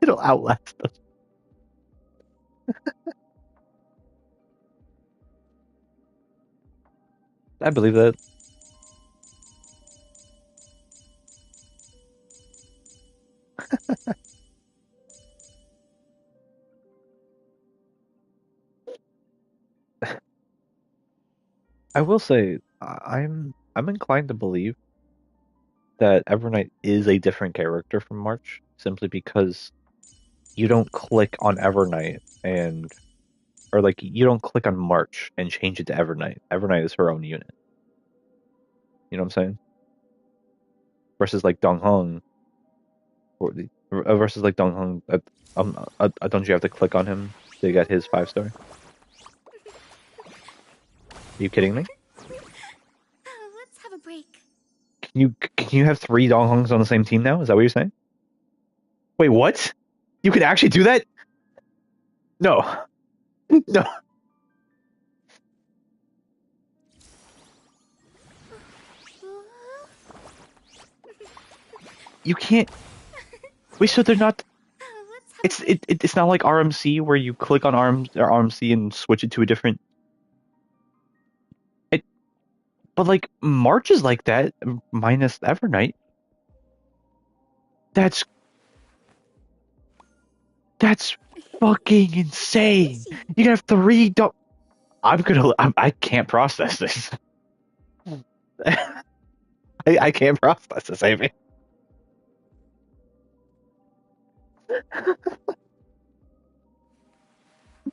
It'll outlast us. I believe that. I will say I'm inclined to believe that Evernight is a different character from March simply because you don't click on Evernight and or like you don't click on March and change it to Evernight. Evernight is her own unit. You know what I'm saying? Versus like Dong Hong versus like Dong Hong. Don't you have to click on him to get his 5 star? Are you kidding me? Let's have a break. Can you have 3 Dong Hongs on the same team now? Is that what you're saying? Wait, what? You can actually do that? No, no, you can't. Wait, so they're not. Let's have a It's break. it's not like RMC where you click on RMC and switch it to a different. It, but like March is like that minus Evernight. That's that's fucking insane. Fishy. You can have 3 Dong. I can't process this. I can't process this, Amy.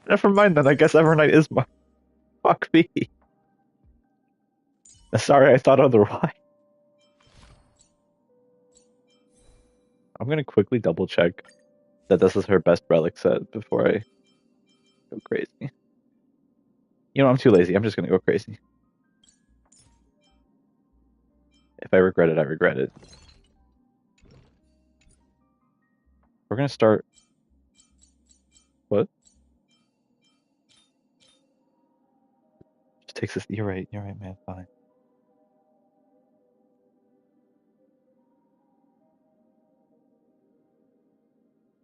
Never mind then. I guess Evernight is my fuck me. Sorry, I thought otherwise. I'm gonna quickly double check that this is her best relic set before I go crazy. You know, I'm too lazy. I'm just gonna go crazy. If I regret it, I regret it. We're gonna start. What? Just takes this. You're right. You're right, man. Fine.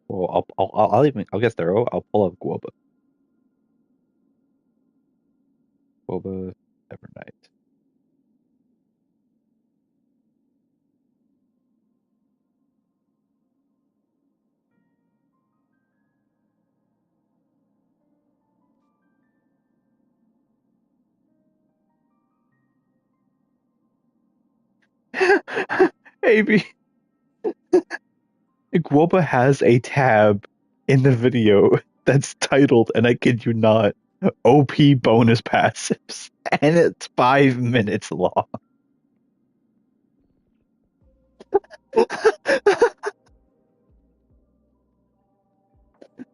Well, I'll even. I'll get thorough. I'll pull up Guoba. Guoba Evernight. AB. Guoba has a tab in the video that's titled, and I kid you not, OP bonus passives, and it's 5 minutes long.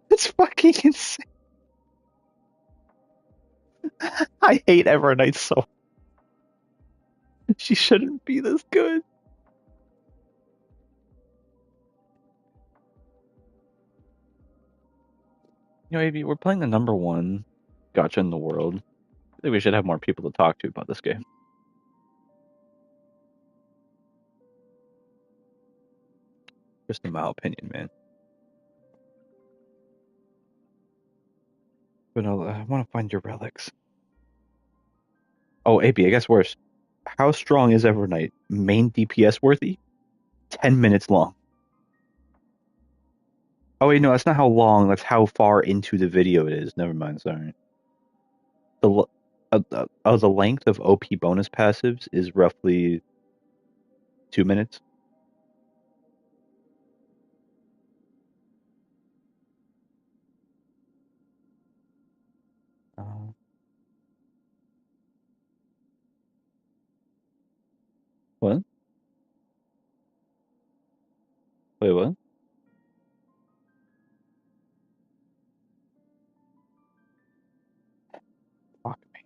It's fucking insane. I hate Evernight so. She shouldn't be this good. You know, AB, we're playing the number one gotcha in the world. I think we should have more people to talk to about this game. Just in my opinion, man. But no, I want to find your relics. Oh, AB, I guess worse. How strong is Evernight? Main DPS worthy? 10 minutes long. Oh wait, no, that's not how long. That's how far into the video it is. Never mind. Sorry. The length of OP bonus passives is roughly 2 minutes. Uh, what? Wait, what? Fuck me.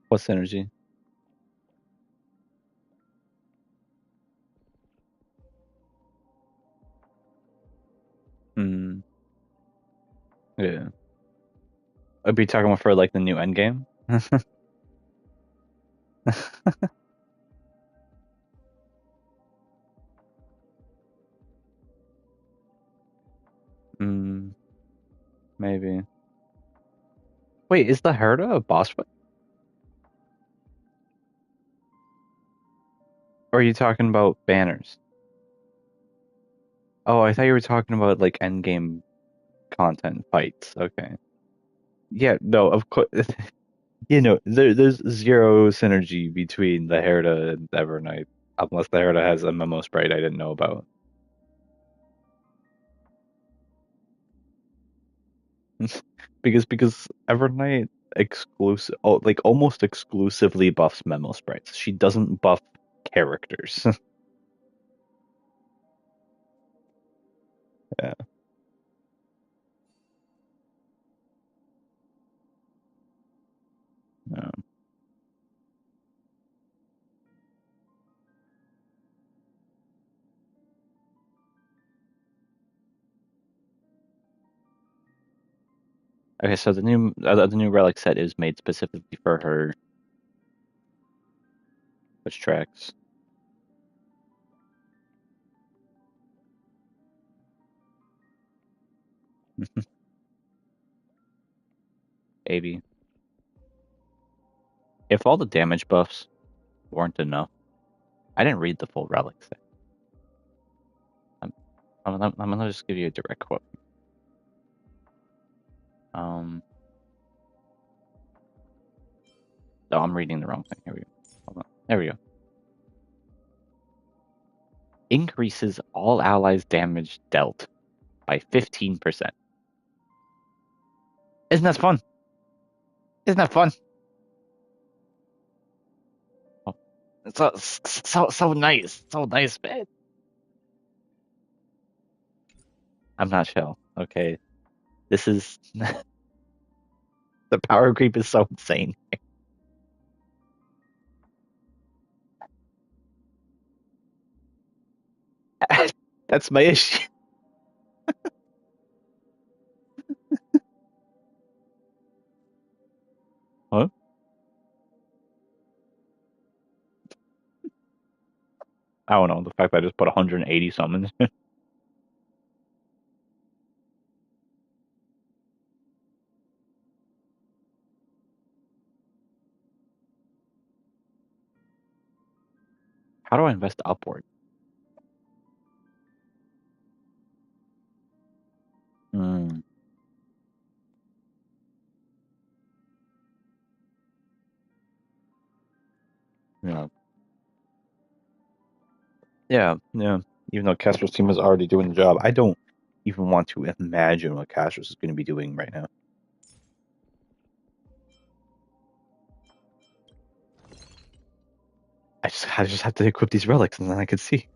What synergy? Hmm. Yeah. I'd be talking about for like the new end game. Hmm. Maybe. Wait, is the Herda a boss fight? Or are you talking about banners? Oh, I thought you were talking about like endgame content fights. Okay. Yeah, no, of course. There's zero synergy between the Herda and Evernight, unless the Herda has a memo sprite I didn't know about. Because Evernight exclusive, oh, like almost exclusively buffs memo sprites. She doesn't buff characters. Yeah. Yeah. Okay, so the new relic set is made specifically for her, which tracks. Maybe if all the damage buffs weren't enough, I didn't read the full relic set. I'm, I'm gonna just give you a direct quote. Um, oh, I'm reading the wrong thing. Here we go. Hold on. There we go. Increases all allies' damage dealt by 15%. Isn't that fun? Isn't that fun? Oh, so nice. So nice, man. I'm not chill. Okay. This is the power creep is so insane. That's my issue. Huh? I don't know. The fact that I just put 180 summons. How do I invest upward? Hmm. Yeah. Yeah. Yeah. Even though Castro's team is already doing the job, I don't even want to imagine what Castro's is going to be doing right now. I just have to equip these relics and then I could see.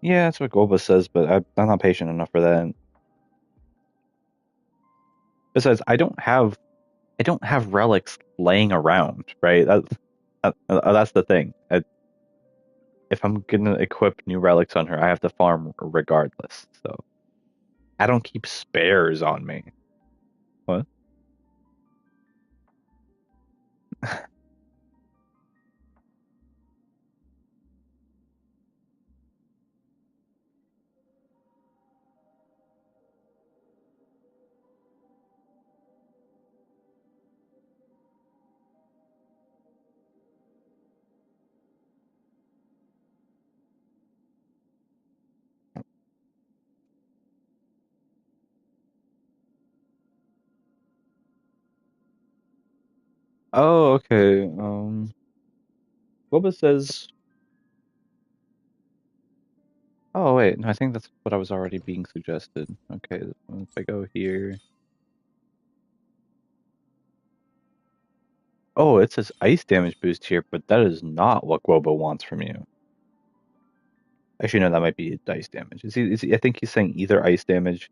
Yeah, that's what Goba says, but I'm not patient enough for that. Besides, I don't have relics laying around, right? That's the thing. If I'm gonna equip new relics on her, I have to farm regardless. So I don't keep spares on me. What? Oh, okay. Goba says. Oh wait, no, I think that's what I was already being suggested. Okay, if I go here. Oh, it says ice damage boost here, but that is not what Goba wants from you. Actually, no, that might be ice damage. I think he's saying either ice damage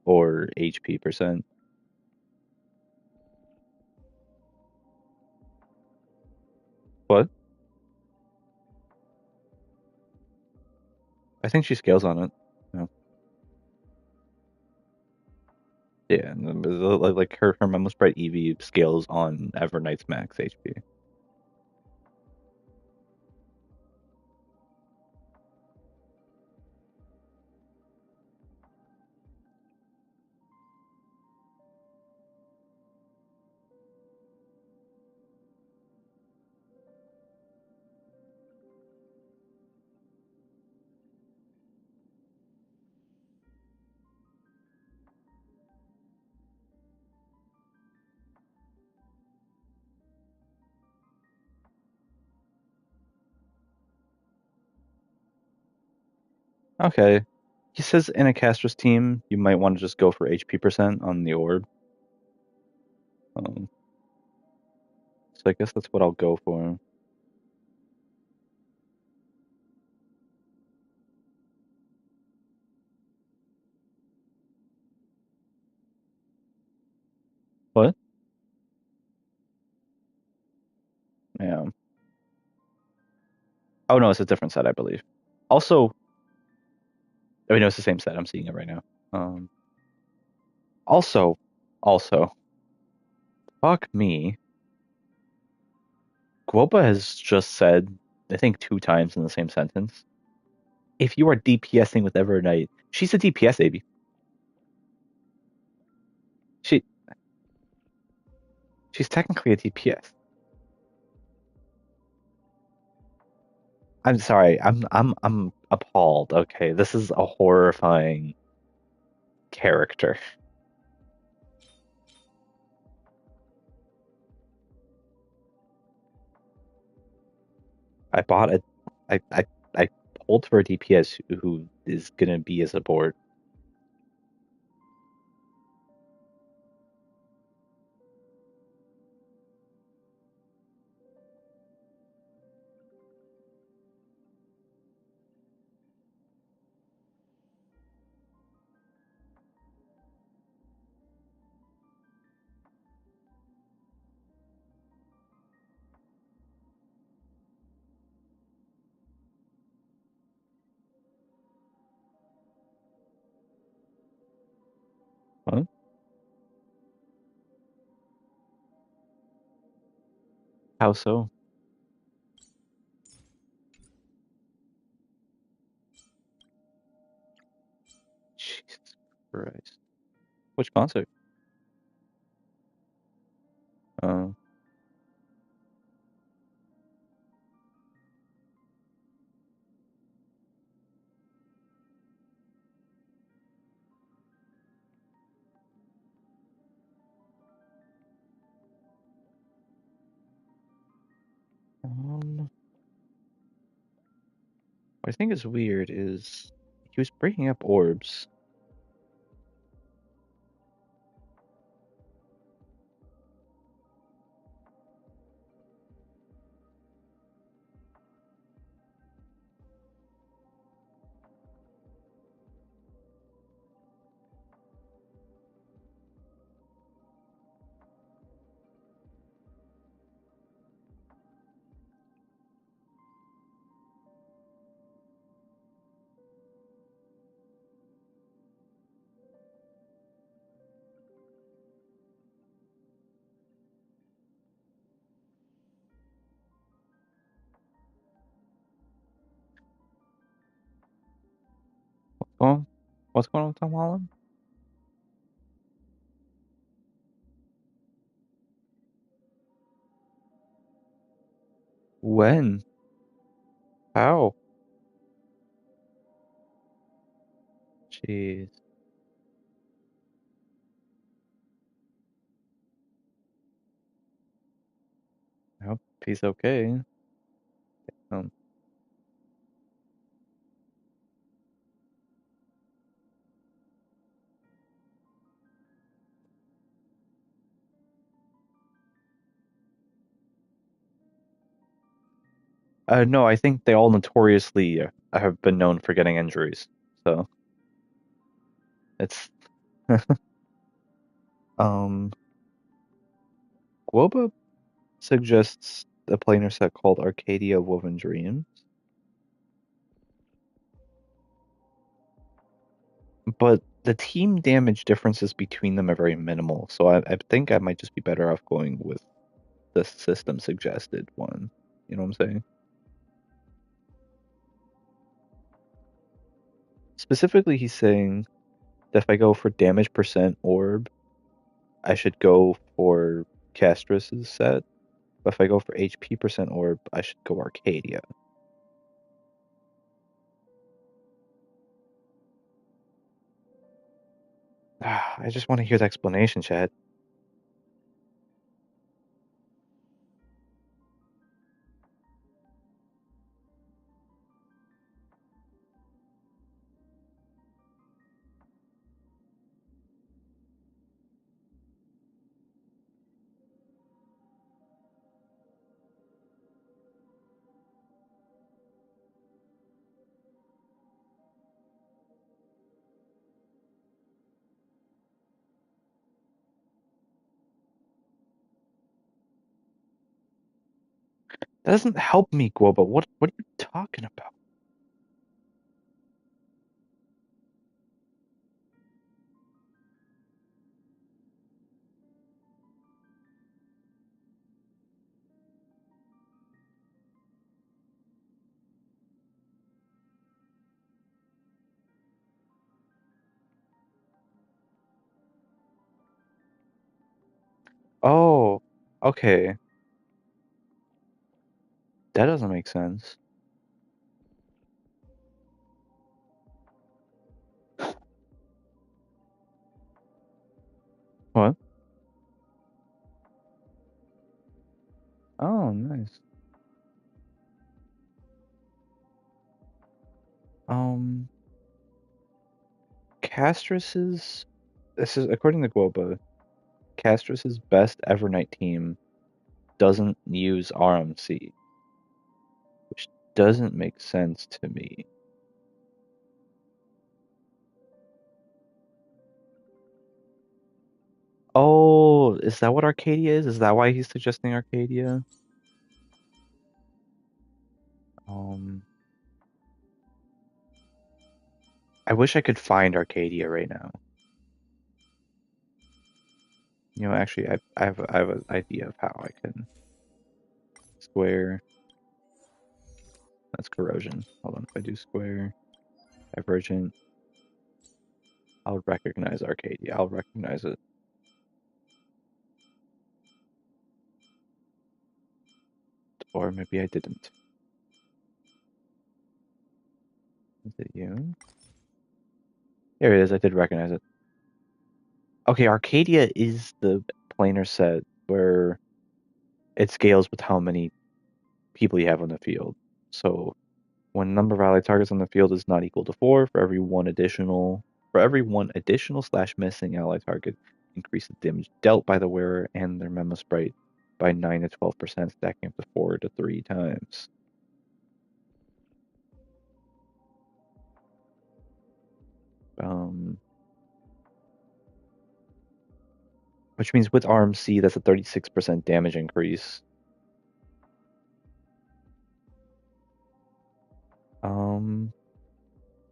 or HP percent. What? I think she scales on it. Yeah, yeah, and like her Memo Sprite Eevee scales on Evernight's max HP. Okay. He says in a caster's team, you might want to just go for HP percent on the orb. Um, so I guess that's what I'll go for. What? Yeah. Oh no, it's a different set, I believe. Also, I mean, no, it's the same set. I'm seeing it right now. Um, also, also, fuck me. Guoba has just said, I think 2 times in the same sentence, if you are DPSing with Evernight, she's a DPS baby. She she's technically a DPS. I'm sorry. I'm appalled. Okay, this is a horrifying character. I bought a I pulled for a DPS who is gonna be a support. Huh? How so? Jesus Christ. Which concert? Uh, what I think is weird is he was breaking up orbs. Oh, what's going on with Tom Holland? When? How? Jeez. I hope he's okay. Um, no, I think they all notoriously have been known for getting injuries. So it's um Guoba suggests a planar set called Arcadia Woven Dreams, but the team damage differences between them are very minimal. So I think I might just be better off going with the system suggested one. You know what I'm saying? Specifically, he's saying that if I go for damage percent orb, I should go for Castrus's set. But if I go for HP percent orb, I should go Arcadia. I just want to hear the explanation, Chad. That doesn't help me, Guoba. What are you talking about? Oh, okay. That doesn't make sense. What? Oh, nice. Um, Castrus's this is according to Guoba, Castrus's best Evernight team doesn't use RMC, which doesn't make sense to me. Oh, is that what Arcadia is? Is that why he's suggesting Arcadia? Um, I wish I could find Arcadia right now. You know, actually, I have an idea of how I can square. That's corrosion. Hold on, if I do square divergent, I'll recognize Arcadia. I'll recognize it. Or maybe I didn't. Is it you? There it is. I did recognize it. Okay, Arcadia is the planar set where it scales with how many people you have on the field. So when number of allied targets on the field is not equal to 4, for every one additional slash missing allied target, increase the damage dealt by the wearer and their memo sprite by 9 to 12%, stacking up to 4 to 3 times. Um, which means with RMC, that's a 36% damage increase. Um,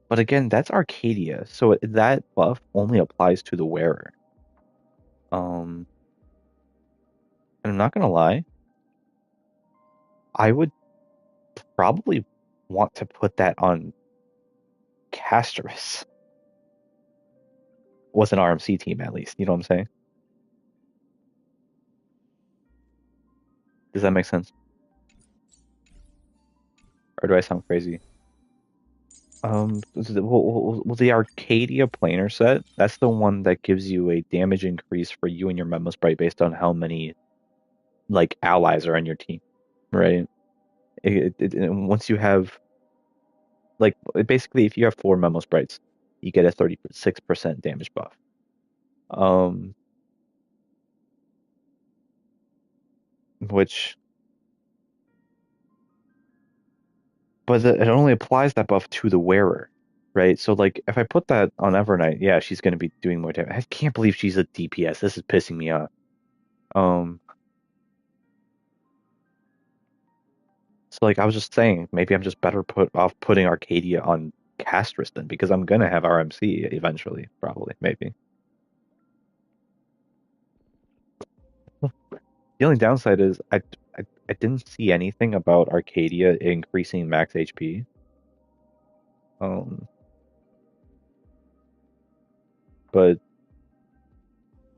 but again, that's Arcadia, so that buff only applies to the wearer. And I'm not gonna lie, I would probably want to put that on Casterus. Was an RMC team at least. You know what I'm saying? Does that make sense? Or do I sound crazy? The Arcadia planar set, that's the one that gives you a damage increase for you and your Memo Sprite based on how many like allies are on your team, right? Once you have like basically if you have 4 Memo Sprites, you get a 36% damage buff. Um, which but it only applies that buff to the wearer, right? So like if I put that on Evernight, yeah, she's going to be doing more damage. I can't believe she's a DPS. This is pissing me off. Um, so like I was just saying, maybe I'm just better put off putting Arcadia on Castrus then because I'm gonna have RMC eventually, probably, maybe. The only downside is I didn't see anything about Arcadia increasing max HP. Um, but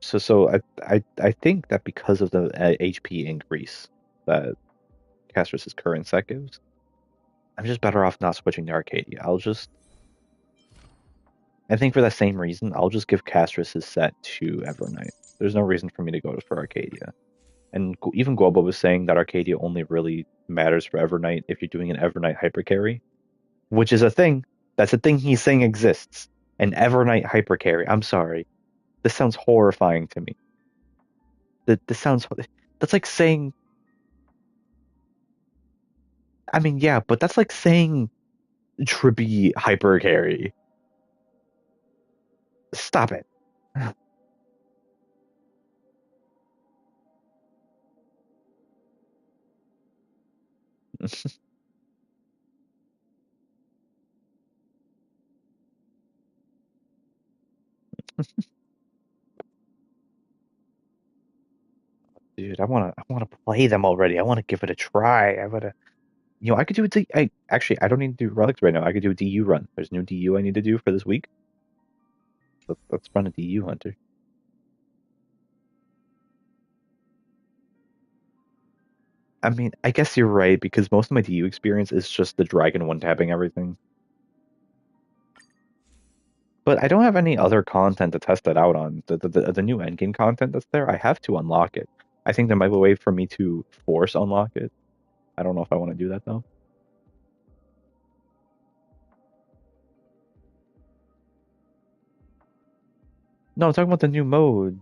I think that because of the HP increase that Castrus's current set gives, I'm just better off not switching to Arcadia. I think for that same reason, I'll just give Castrus's set to Evernight. There's no reason for me to go for Arcadia. And even Guoba was saying that Arcadia only really matters for Evernight if you're doing an Evernight hyper carry, which is a thing. That's a thing he's saying exists. An Evernight hyper carry. I'm sorry. This sounds horrifying to me. This sounds. That's like saying. I mean, yeah, but that's like saying Trippy hyper carry. Stop it. Dude, I wanna play them already. I wanna give it a try. I could do it. I actually I don't need to do relics right now. I could do a DU run. There's new DU I need to do for this week. Let's run a DU hunter. I mean, I guess you're right because most of my DU experience is just the dragon one tapping everything. But I don't have any other content to test that out on. The new endgame content that's there, I have to unlock it. I think there might be a way for me to force unlock it. I don't know if I want to do that though. No, I'm talking about the new mode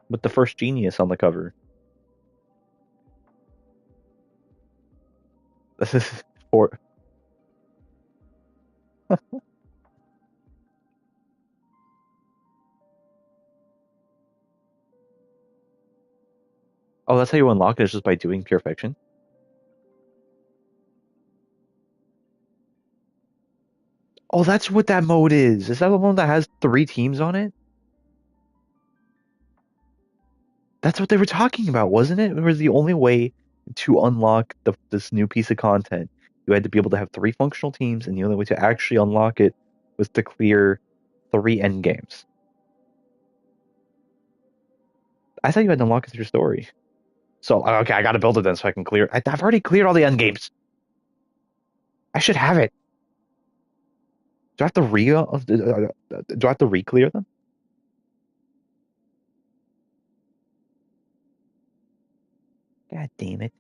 with the first genius on the cover. This is for. Oh, that's how you unlock it is just by doing pure fiction. Oh, that's what that mode is. Is that the one that has three teams on it? That's what they were talking about, wasn't it? It was the only way to unlock this new piece of content. You had to be able to have three functional teams, and the only way to actually unlock it was to clear three end games. I thought you had to unlock it through story. So okay, I gotta build it then so I can clear. I've already cleared all the end games. I should have it. Do I have to do I have to re-clear them? God damn it!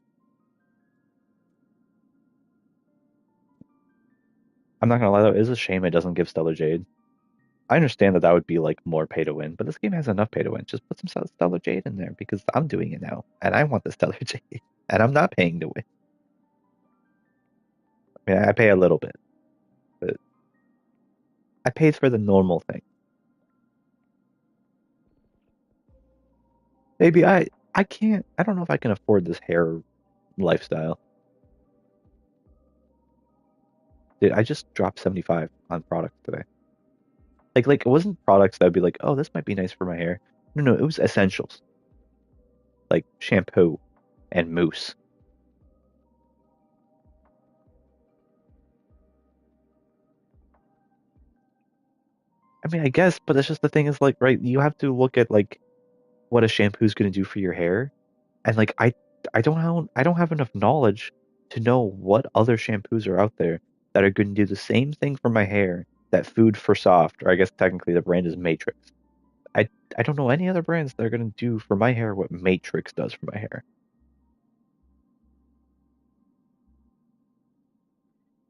I'm not gonna lie though, it is a shame it doesn't give Stellar Jade. I understand that that would be like more pay to win, but this game has enough pay to win. Just put some Stellar Jade in there because I'm doing it now, and I want the Stellar Jade, and I'm not paying to win. I mean, I pay a little bit, but I paid for the normal thing. Maybe I can't. I don't know if I can afford this hair lifestyle. Dude, I just dropped 75 on products today. Like it wasn't products that would be like, oh, this might be nice for my hair. No, it was essentials like shampoo and mousse. I mean, I guess, but it's just the thing is like, right, you have to look at like what a shampoo is going to do for your hair, and like I don't have enough knowledge to know what other shampoos are out there that are going to do the same thing for my hair that Food for Soft, or I guess technically the brand is Matrix. I I don't know any other brands that are going to do for my hair what Matrix does for my hair.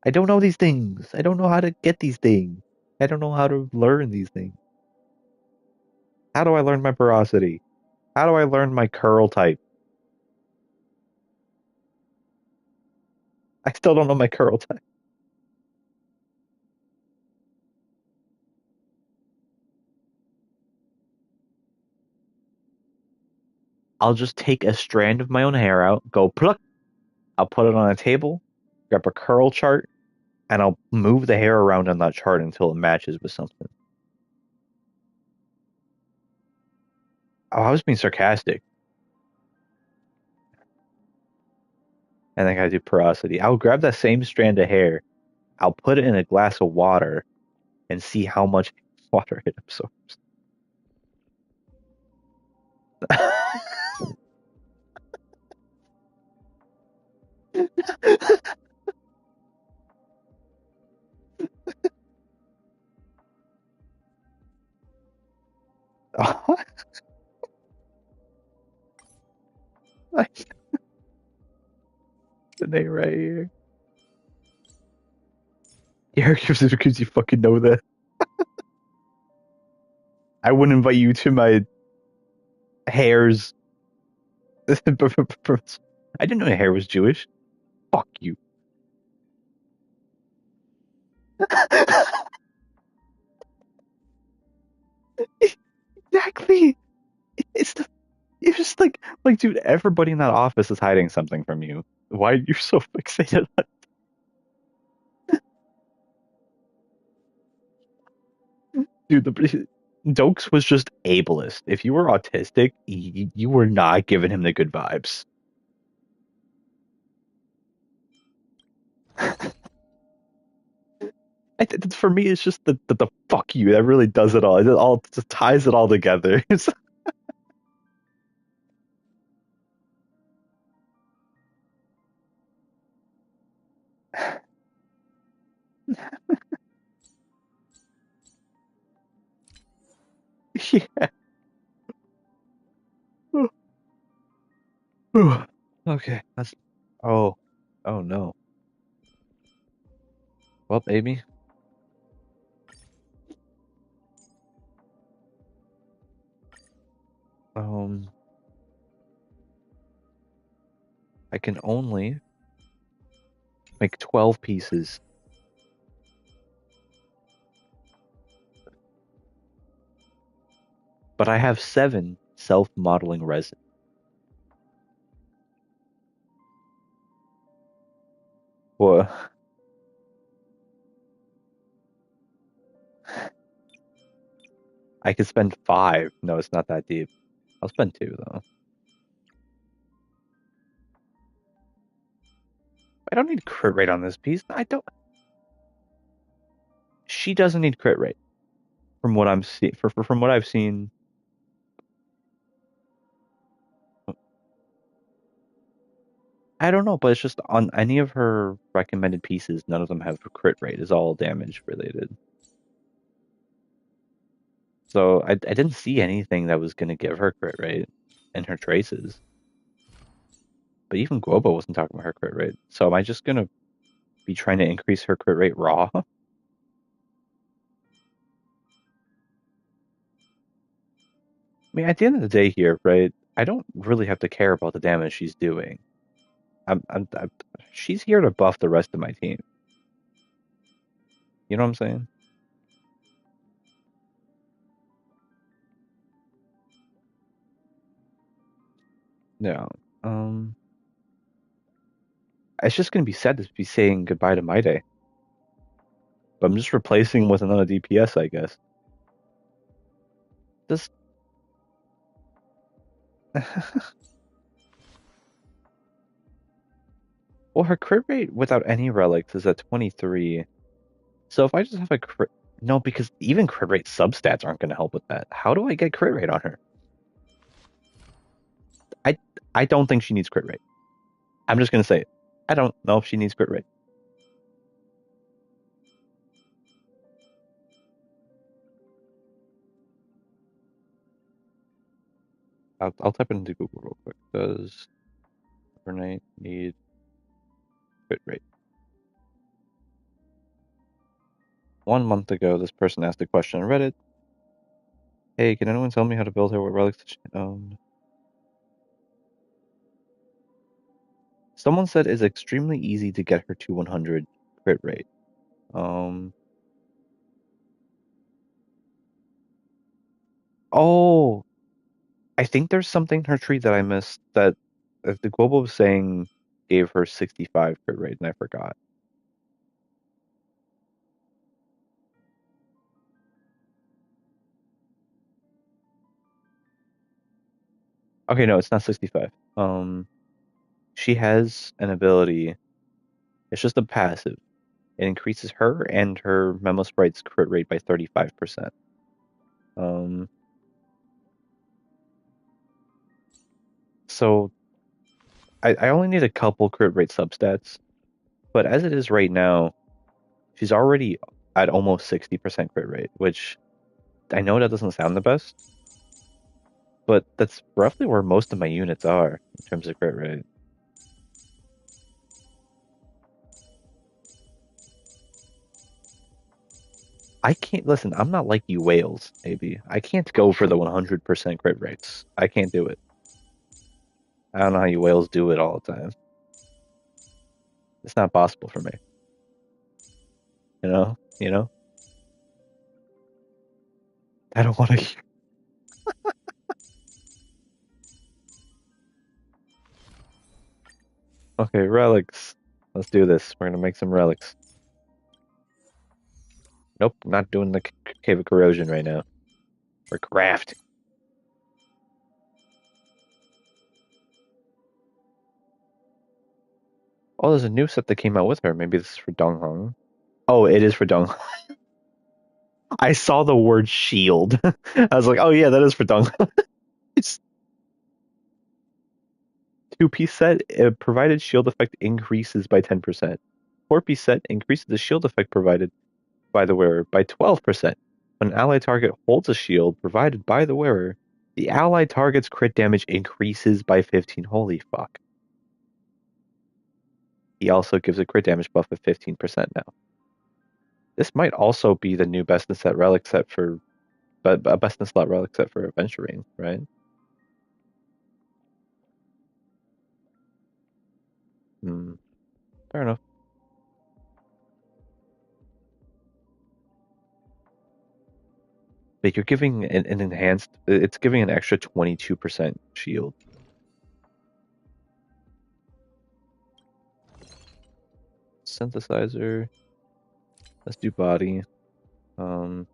I don't know these things. I don't know how to get these things. I don't know how to learn these things. How do I learn my porosity? How do I learn my curl type? I still don't know my curl type. I'll just take a strand of my own hair out, go pluck. I'll put it on a table, grab a curl chart, and I'll move the hair around on that chart until it matches with something. Oh, I was being sarcastic. And then I do porosity. I'll grab that same strand of hair, I'll put it in a glass of water and see how much water it absorbs. The name right here. Yeah, because you fucking know that. I wouldn't invite you to my hair's. I didn't know hair was Jewish. Fuck you. Exactly. It's the just like, dude, everybody in that office is hiding something from you. Why are you so fixated on dude? The Dokes was just ableist. If you were autistic, you were not giving him the good vibes. For me, it's just the fuck you that really does it all. It all just ties it all together. Yeah. Okay, that's oh oh no. Well, Amy, um, I can only make 12 pieces, but I have seven self-modeling resin. Well, I could spend five. No, it's not that deep. I'll spend two though. I don't need crit rate on this piece. I don't. She doesn't need crit rate from what I'm seeing. From what I've seen, I don't know, but it's just on any of her recommended pieces, none of them have crit rate. It's all damage related. So I didn't see anything that was gonna give her crit rate in her traces. But even Guobo wasn't talking about her crit rate. So am I just gonna be trying to increase her crit rate raw? I mean, at the end of the day here, right? I don't really have to care about the damage she's doing. I'm she's here to buff the rest of my team. You know what I'm saying? Yeah. Um, it's just gonna be sad to be saying goodbye to my day. But I'm just replacing with another DPS, I guess. This well, her crit rate without any relics is at 23. So if I just have a crit, no, because even crit rate substats aren't going to help with that. How do I get crit rate on her? I I don't think she needs crit rate. I'm just going to say it. I don't know if she needs crit rate. I'll type it into Google real quick. Does Evernight need crit rate? 1 month ago, this person asked a question on Reddit. Hey, can anyone tell me how to build her with relics? Someone said it's extremely easy to get her to 100 crit rate. Um, oh, I think there's something in her tree that I missed that the global was saying gave her 65 crit rate, and I forgot. Okay, no, it's not 65. She has an ability. It's just a passive. It increases her and her Memo Sprite's crit rate by 35%. Um, so I only need a couple crit rate substats, but as it is right now, she's already at almost 60% crit rate, which I know that doesn't sound the best, but that's roughly where most of my units are in terms of crit rate. I can't listen. I'm not like you whales, maybe. I can't go for the 100% crit rates. I can't do it. I don't know how you whales do it all the time. It's not possible for me. You know? You know? I don't want to. Okay, relics. Let's do this. We're gonna make some relics. Nope, not doing the Cave of Corrosion right now. We're crafting. Oh, there's a new set that came out with her. Maybe this is for Donghong. Oh, it is for Donghong. I saw the word shield. I was like, oh yeah, that is for Donghong. It's two-piece set. Provided shield effect increases by 10%. Four-piece set increases the shield effect provided by the wearer by 12%. When an allied target holds a shield provided by the wearer, the allied target's crit damage increases by 15. Holy fuck. He also gives a crit damage buff of 15% now. This might also be the new best in set relic set for, but a best in slot relic set for adventuring, right? Hmm, fair enough. Like you're giving an enhanced, it's giving an extra 22% shield. Synthesizer. Let's do body. Um,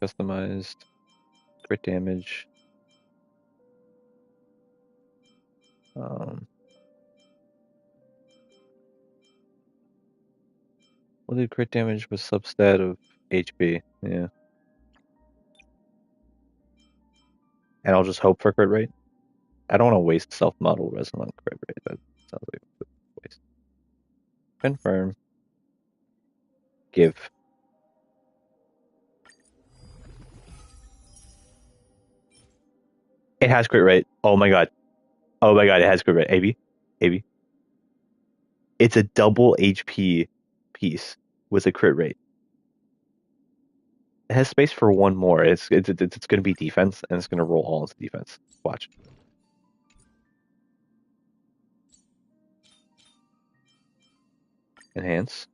Customized crit damage. Um, we'll do crit damage with substat of HP. Yeah, and I'll just hope for crit rate. I don't want to waste self model resin on crit rate. That sounds like a waste. Confirm. Give. It has crit rate. Oh my god. Oh my god, it has crit rate. AB. AB. It's a double HP piece with a crit rate. It has space for one more. It's going to be defense, and it's going to roll all into defense. Watch. Enhance.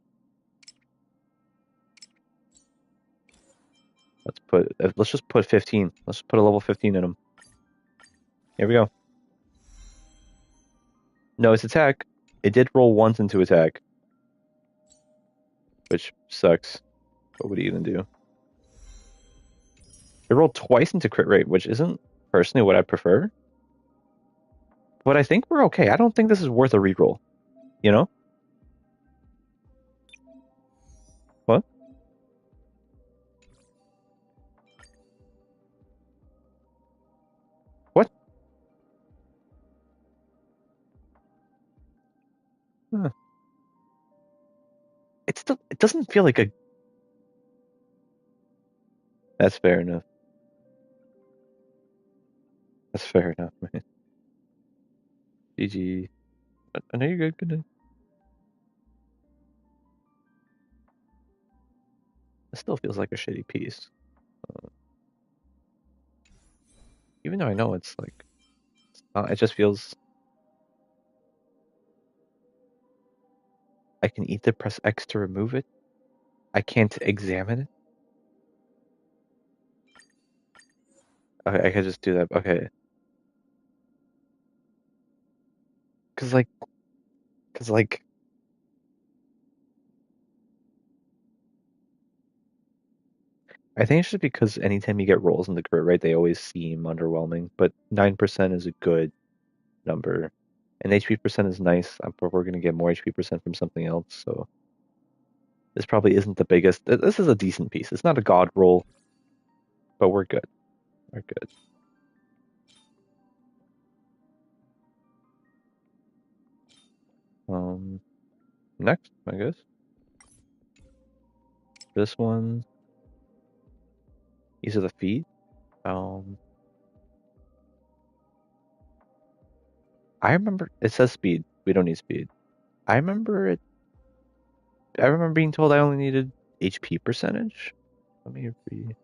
Let's just put 15. Let's put a level 15 in him. Here we go. No, it's attack. It did roll once into attack, which sucks. What would he even do? It rolled twice into crit rate, which isn't personally what I prefer. But I think we're okay. I don't think this is worth a reroll. You know? What? What? Huh. It doesn't feel like a. That's fair enough. That's fair enough, man. GG. I know you're good. Good. It still feels like a shitty piece. Even though I know it's like, it just feels. I can either press X to remove it. I can't examine it. Okay, I can just do that. Okay. Cause like, cause like, I think it's just because anytime you get rolls in the crit rate, they always seem underwhelming. But 9% is a good number, and HP percent is nice. But we're gonna get more HP percent from something else, so this probably isn't the biggest. This is a decent piece. It's not a god roll, but we're good. We're good. Um, Next, I guess this one. These are the feet. Um, I remember it says speed. We don't need speed. I remember it. I remember being told I only needed HP percentage. Let me read.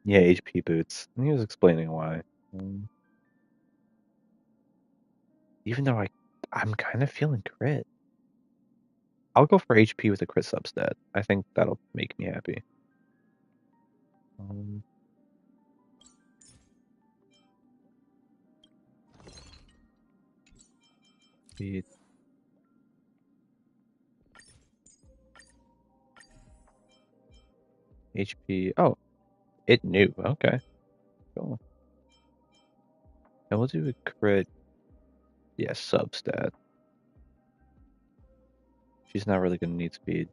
Yeah, HP boots. And he was explaining why. Um, even though I'm kind of feeling crit. I'll go for HP with a crit substat. I think that'll make me happy. Um, speed, HP. Oh, it knew. Okay, cool. And we'll do a crit. Yeah, substat. She's not really gonna need speed,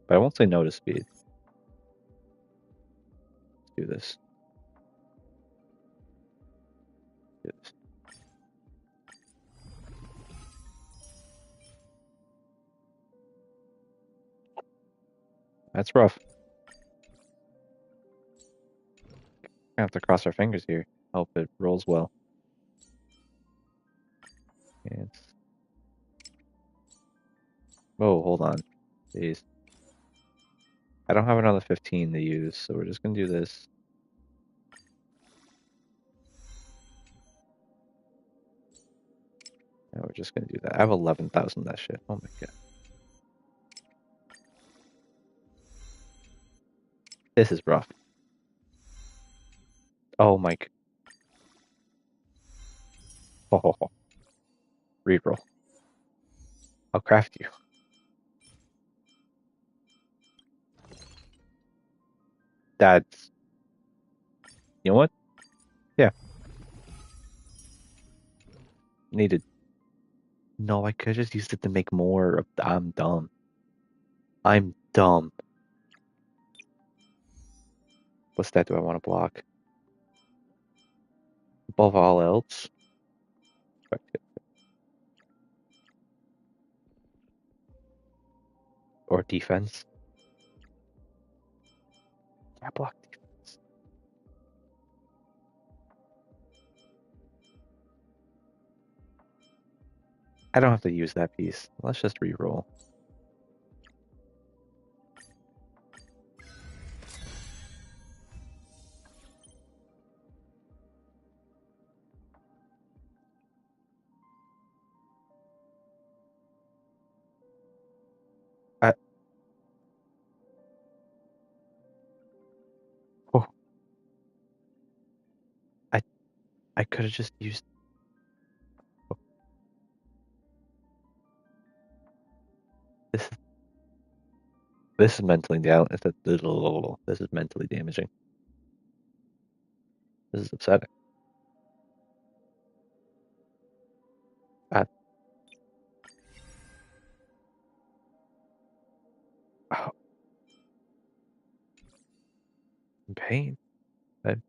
but I won't say no to speed. Let's do this. Do this. That's rough. Gonna have to cross our fingers here. Hope it rolls well. And oh, hold on, please. I don't have another 15 to use, so we're just gonna do this. And we're just gonna do that. I have 11,000 that shit. Oh my god, this is rough. Oh my. Oh, reroll. I'll craft you. That's. You know what? Yeah, needed. No, I could just used it to make more. I'm dumb. I'm dumb. What stat do I want to block? Above all else, or defense. I block defense. I don't have to use that piece. Let's just reroll. I oh I I could have just used. Oh, this is this is mentally down. This is mentally damaging. This is upsetting. I, oh, I'm in pain. I have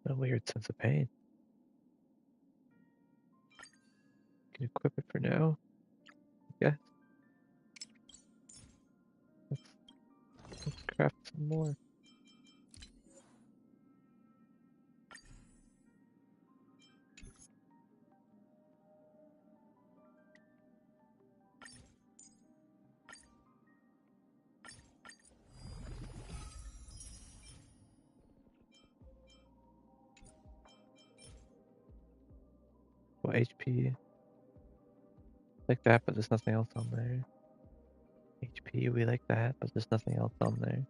a weird sense of pain. Can equip it for now. Yeah, let's let's craft some more. Well, HP like that, but there's nothing else on there. HP, we like that, but there's nothing else on there.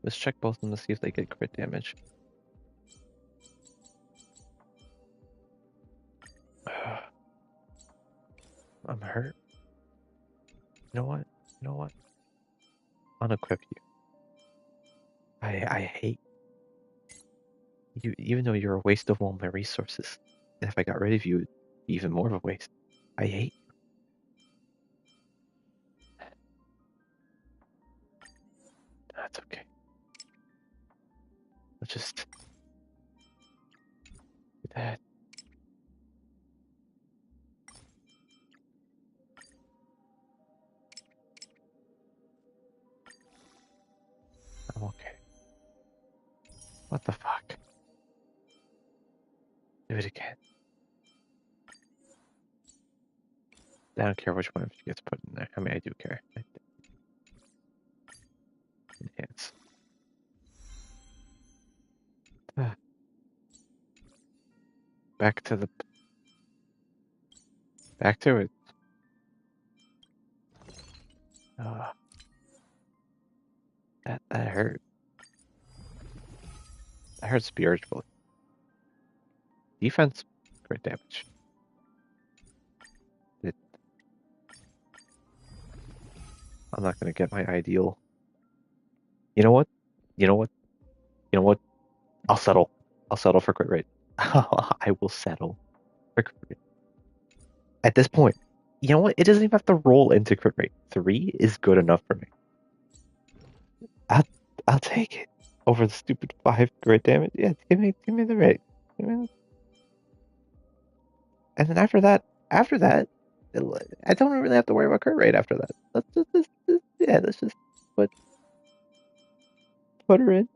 Let's check both of them to see if they get crit damage. I'm hurt. You know what? You know what? Unequip you. I hate you, even though you're a waste of all my resources. And if I got rid of you, it'd be even more of a waste. I hate. That's okay. Let's just do that. I'm okay. What the fuck? Do it again. I don't care which one of you gets put in there. I mean, I do care. Enhance. Ah, back to the back to it. Ah, that hurt. That hurt spiritually. Defense, crit damage. It, I'm not gonna get my ideal. You know what? You know what? You know what? I'll settle. I'll settle for crit rate. I will settle for crit rate. At this point, you know what? It doesn't even have to roll into crit rate. 3 is good enough for me. I'll, I'll take it over the stupid 5 crit damage. Yeah, give me the rate. And then after that, I don't really have to worry about crit rate after that. Let's just put put her in.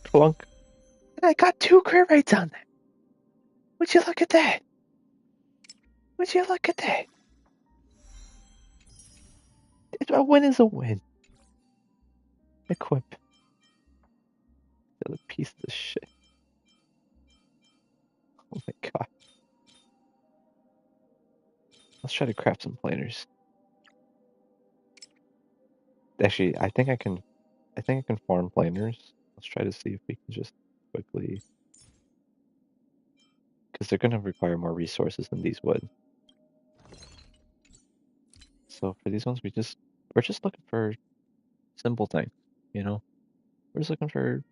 Clunk. And I got 2 crit rates on that. Would you look at that? Would you look at that? A win is a win. Equip. The other piece of shit. Oh my god. Let's try to craft some planners. Actually, I think I can farm planners. Let's try to see if we can just quickly, because they're gonna require more resources than these would. So for these ones, we're just looking for simple things, you know? We're just looking for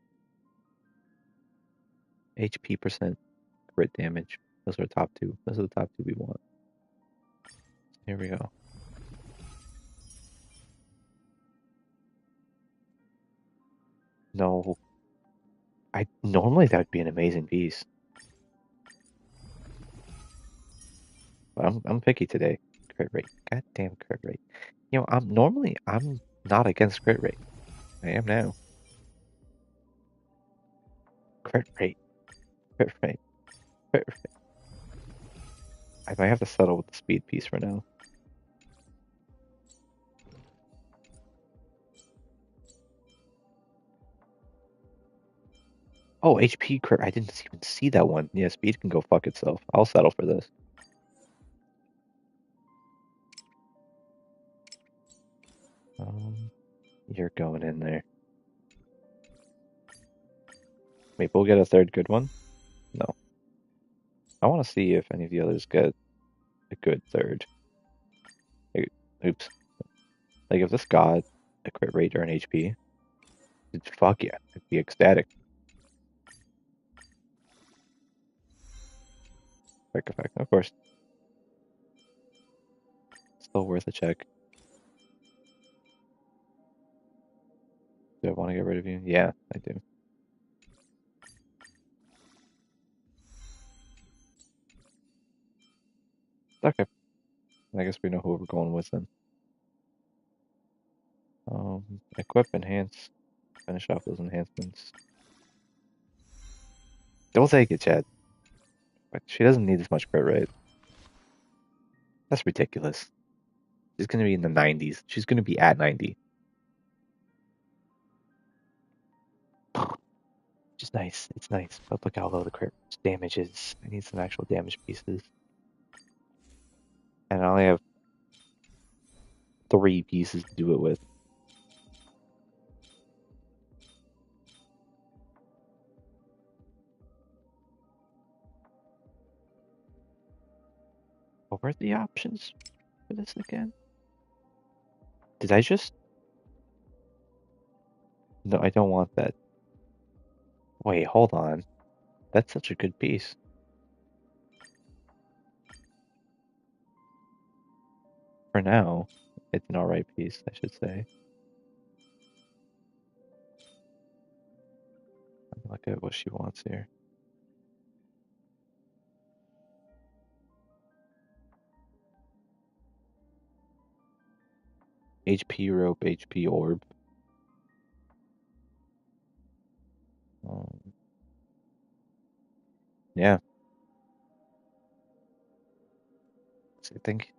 HP percent, crit damage. Those are the top two. Those are the top two we want. Here we go. No, I normally that would be an amazing piece. But I'm picky today. Crit rate. Goddamn crit rate. You know, I'm not against crit rate. I am now. Crit rate. Crit rate. Crit rate. I might have to settle with the speed piece for now. Oh, HP crit. I didn't even see that one. Yeah, speed can go fuck itself. I'll settle for this. You're going in there. Maybe we'll get a third good one. No. I want to see if any of the others get a good third. Oops. Like if this got a crit rate or an HP, fuck yeah, I'd be ecstatic. Quick effect, of course. Still worth a check. Do I want to get rid of you? Yeah, I do. Okay. I guess we know who we're going with then. Equip, enhance, finish off those enhancements. Don't take it, Chad. But she doesn't need as much crit rate. That's ridiculous. She's gonna be in the 90s. She's gonna be at 90. Which is nice. It's nice. But look how low the crit damage is. I need some actual damage pieces. And I only have 3 pieces to do it with. What were the options for this again? Did I just? No, I don't want that. Wait, hold on. That's such a good piece. For now, it's an alright piece, I should say. Look at what she wants here. HP rope, HP orb. Um, yeah, so I think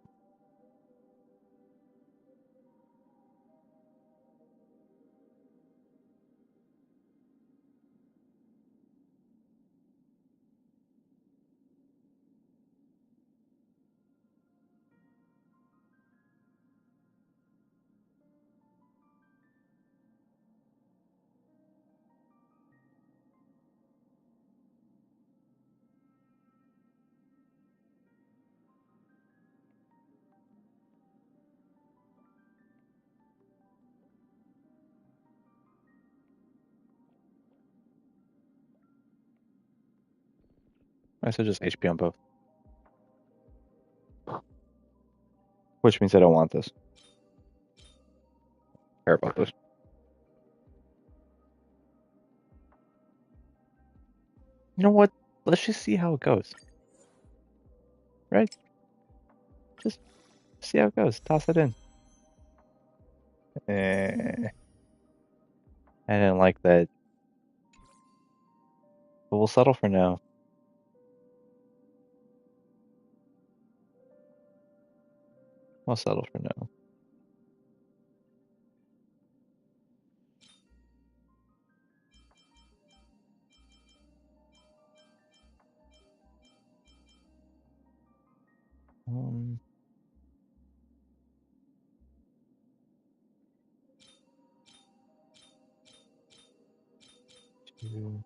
I said just HP on both. Which means I don't want this. Care about this. You know what? Let's just see how it goes. Right? Just see how it goes. Toss it in. I didn't like that. But we'll settle for now. We'll settle for now. Um, two.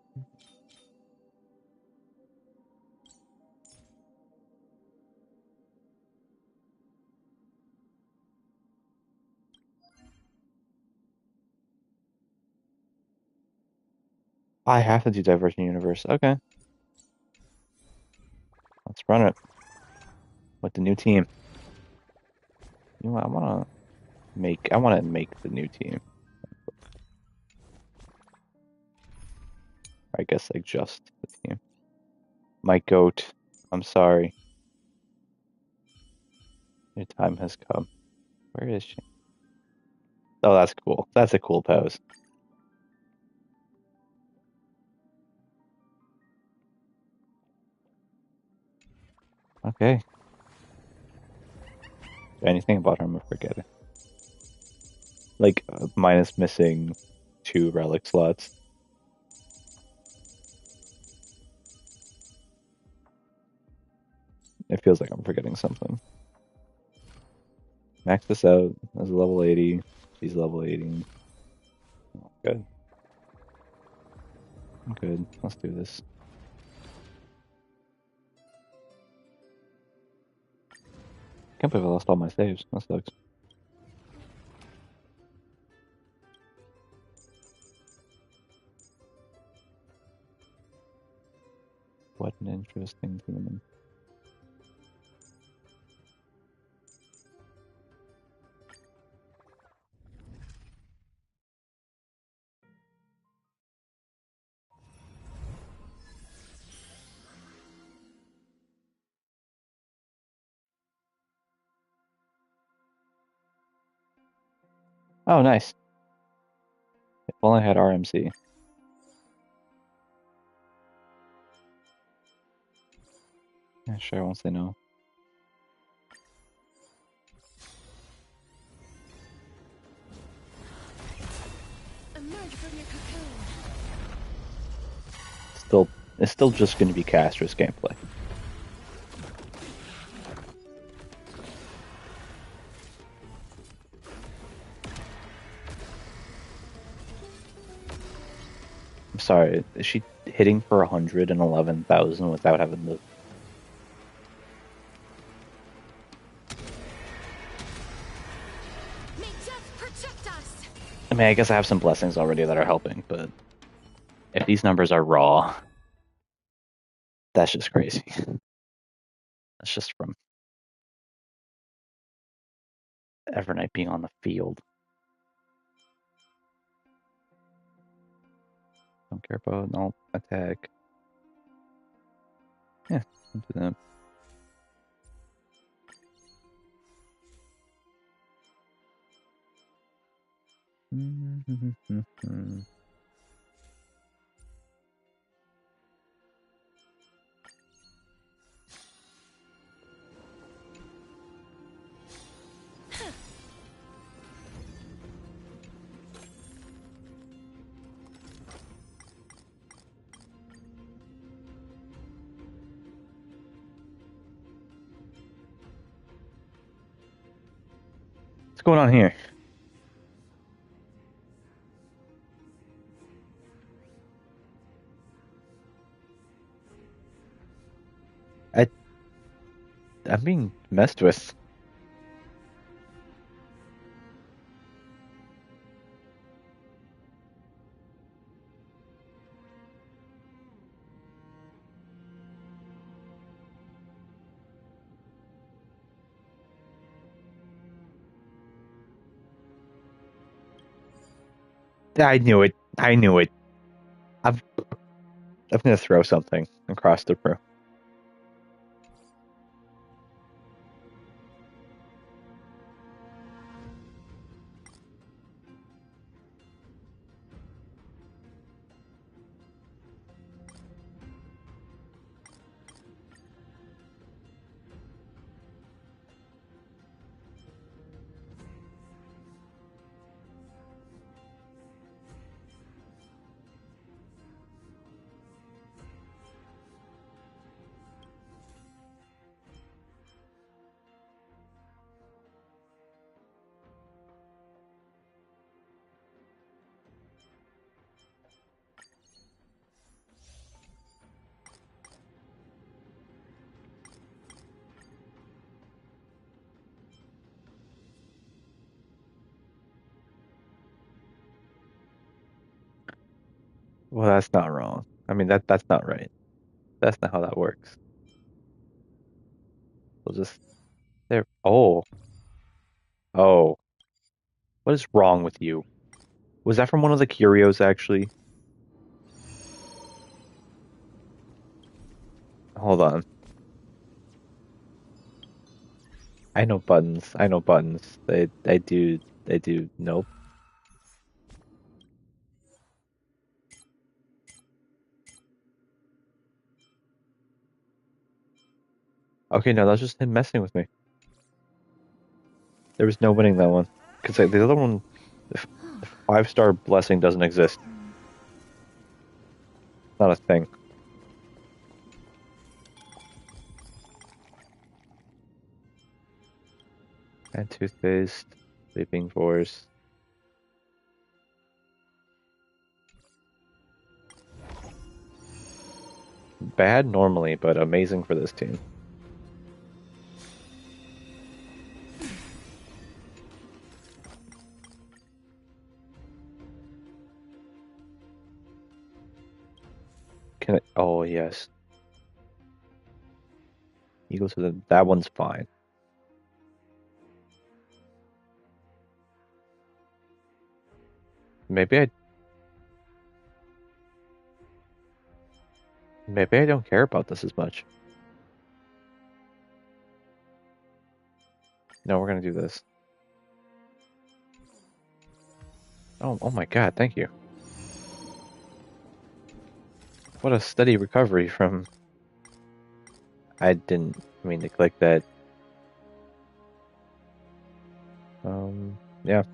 I have to do Divergent Universe. Okay. Let's run it. With the new team. You know what? I wanna make the new team. I guess like just the team. My goat. I'm sorry. Your time has come. Where is she? Oh, that's cool. That's a cool pose. Okay. Anything about her, I'm forgetting. Like, minus missing 2 relic slots. It feels like I'm forgetting something. Max this out as a level 80. She's level 80. Oh, good. I'm good. Let's do this. Can't believe I lost all my saves. That sucks. What an interesting human. Oh, nice. If only I had RMC. Yeah, sure, I won't say no. Emerge from your cocoon. It's still just going to be Castra's gameplay. I'm sorry, is she hitting for 111,000 without having the... May death protect us. I mean, I guess I have some blessings already that are helping, but if these numbers are raw, that's just crazy. That's just from Evernight being on the field. Don't care about no attack. Yeah, I'll do that. What's going on here? I I'm being messed with. I knew it. I knew it. I'm I'm gonna throw something across the room. Well, that's not wrong. I mean that's not right. That's not how that works. We'll just there. Oh, oh. What is wrong with you? Was that from one of the curios actually? Hold on. I know buttons. I know buttons. They do. Nope. Okay, no, that's just him messing with me. There was no winning that one. Because the other one, the 5-star blessing doesn't exist. It's not a thing. And toothpaste, sleeping force. Bad normally, but amazing for this team. Can it? Oh yes. Eagle to the. That one's fine. Maybe I. Maybe I don't care about this as much. No, we're gonna do this. Oh, oh my God! Thank you. What a steady recovery from. I didn't mean to click that. Yeah.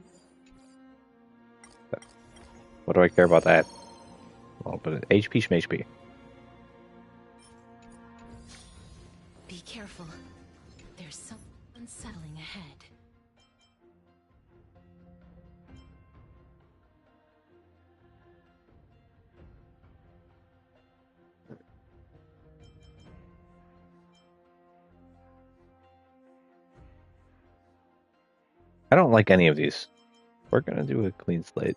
What do I care about that? Well, but HP HP. Be careful. There's something unsettling ahead. I don't like any of these. We're gonna do a clean slate.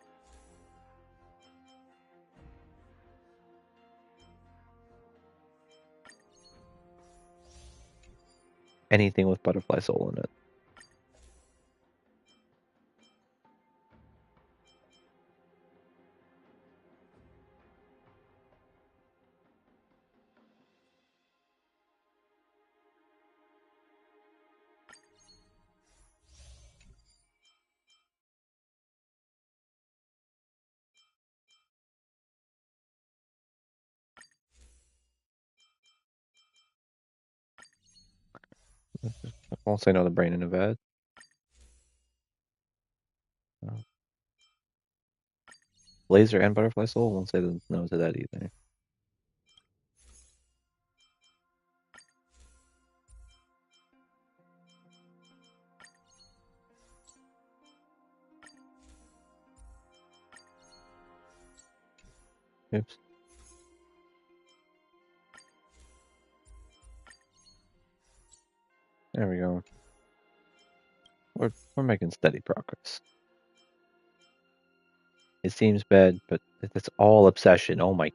Anything with butterfly soul in it. I won't say no to brain in a bed. No. Laser and butterfly soul won't say no to that either. Oops. There we go. We're making steady progress. It seems bad, but it's all obsession. Oh my!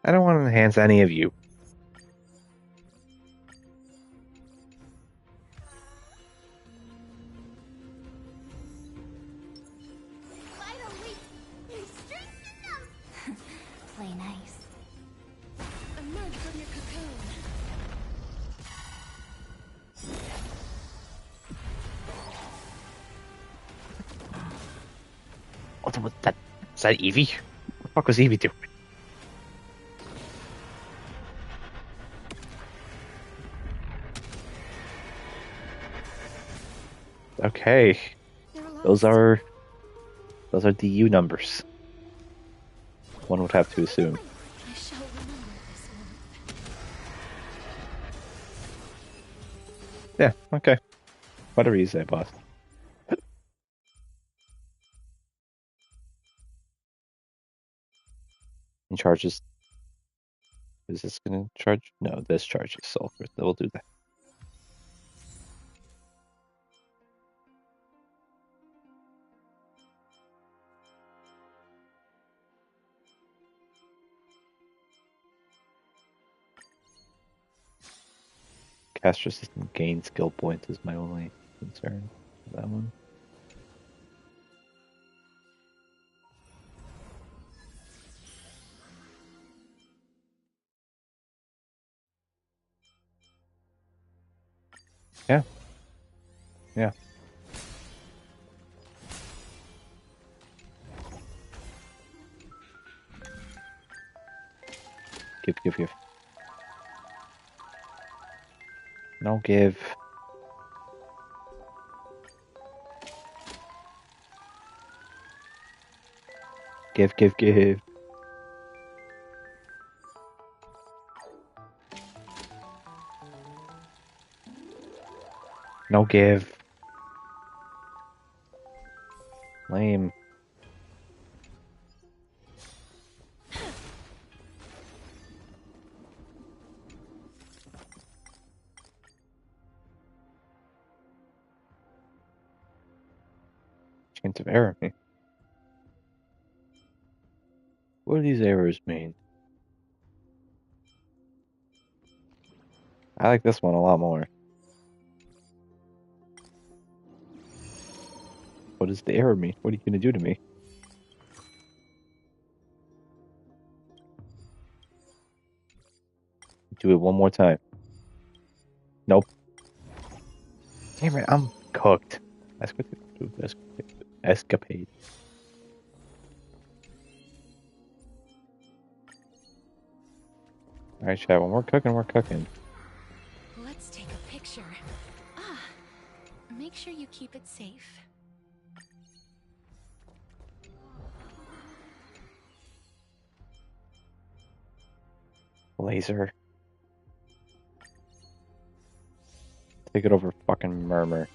I don't want to enhance any of you. What was that? Is that Evie? What the fuck was Evie doing? Okay, They're those lost. are those are DU numbers. One would have to assume. I shall remember this warmth. Yeah. Okay. Whatever you say, boss. And charges. Is this gonna charge? No, this charges sulfur. So we'll do that. Cast resistance gain skill points is my only concern for that one. Yeah. Yeah. Give, give, give. No give. Give, give, give. No give. Lame. Chance of error. What do these errors mean? I like this one a lot more. What does the error mean? What are you gonna do to me? Do it one more time. Nope. Damn it, I'm cooked. Escapade. Alright, chat, when we're cooking, we're cooking. Let's take a picture. Ah, make sure you keep it safe. Laser. Take it over fucking Murmur.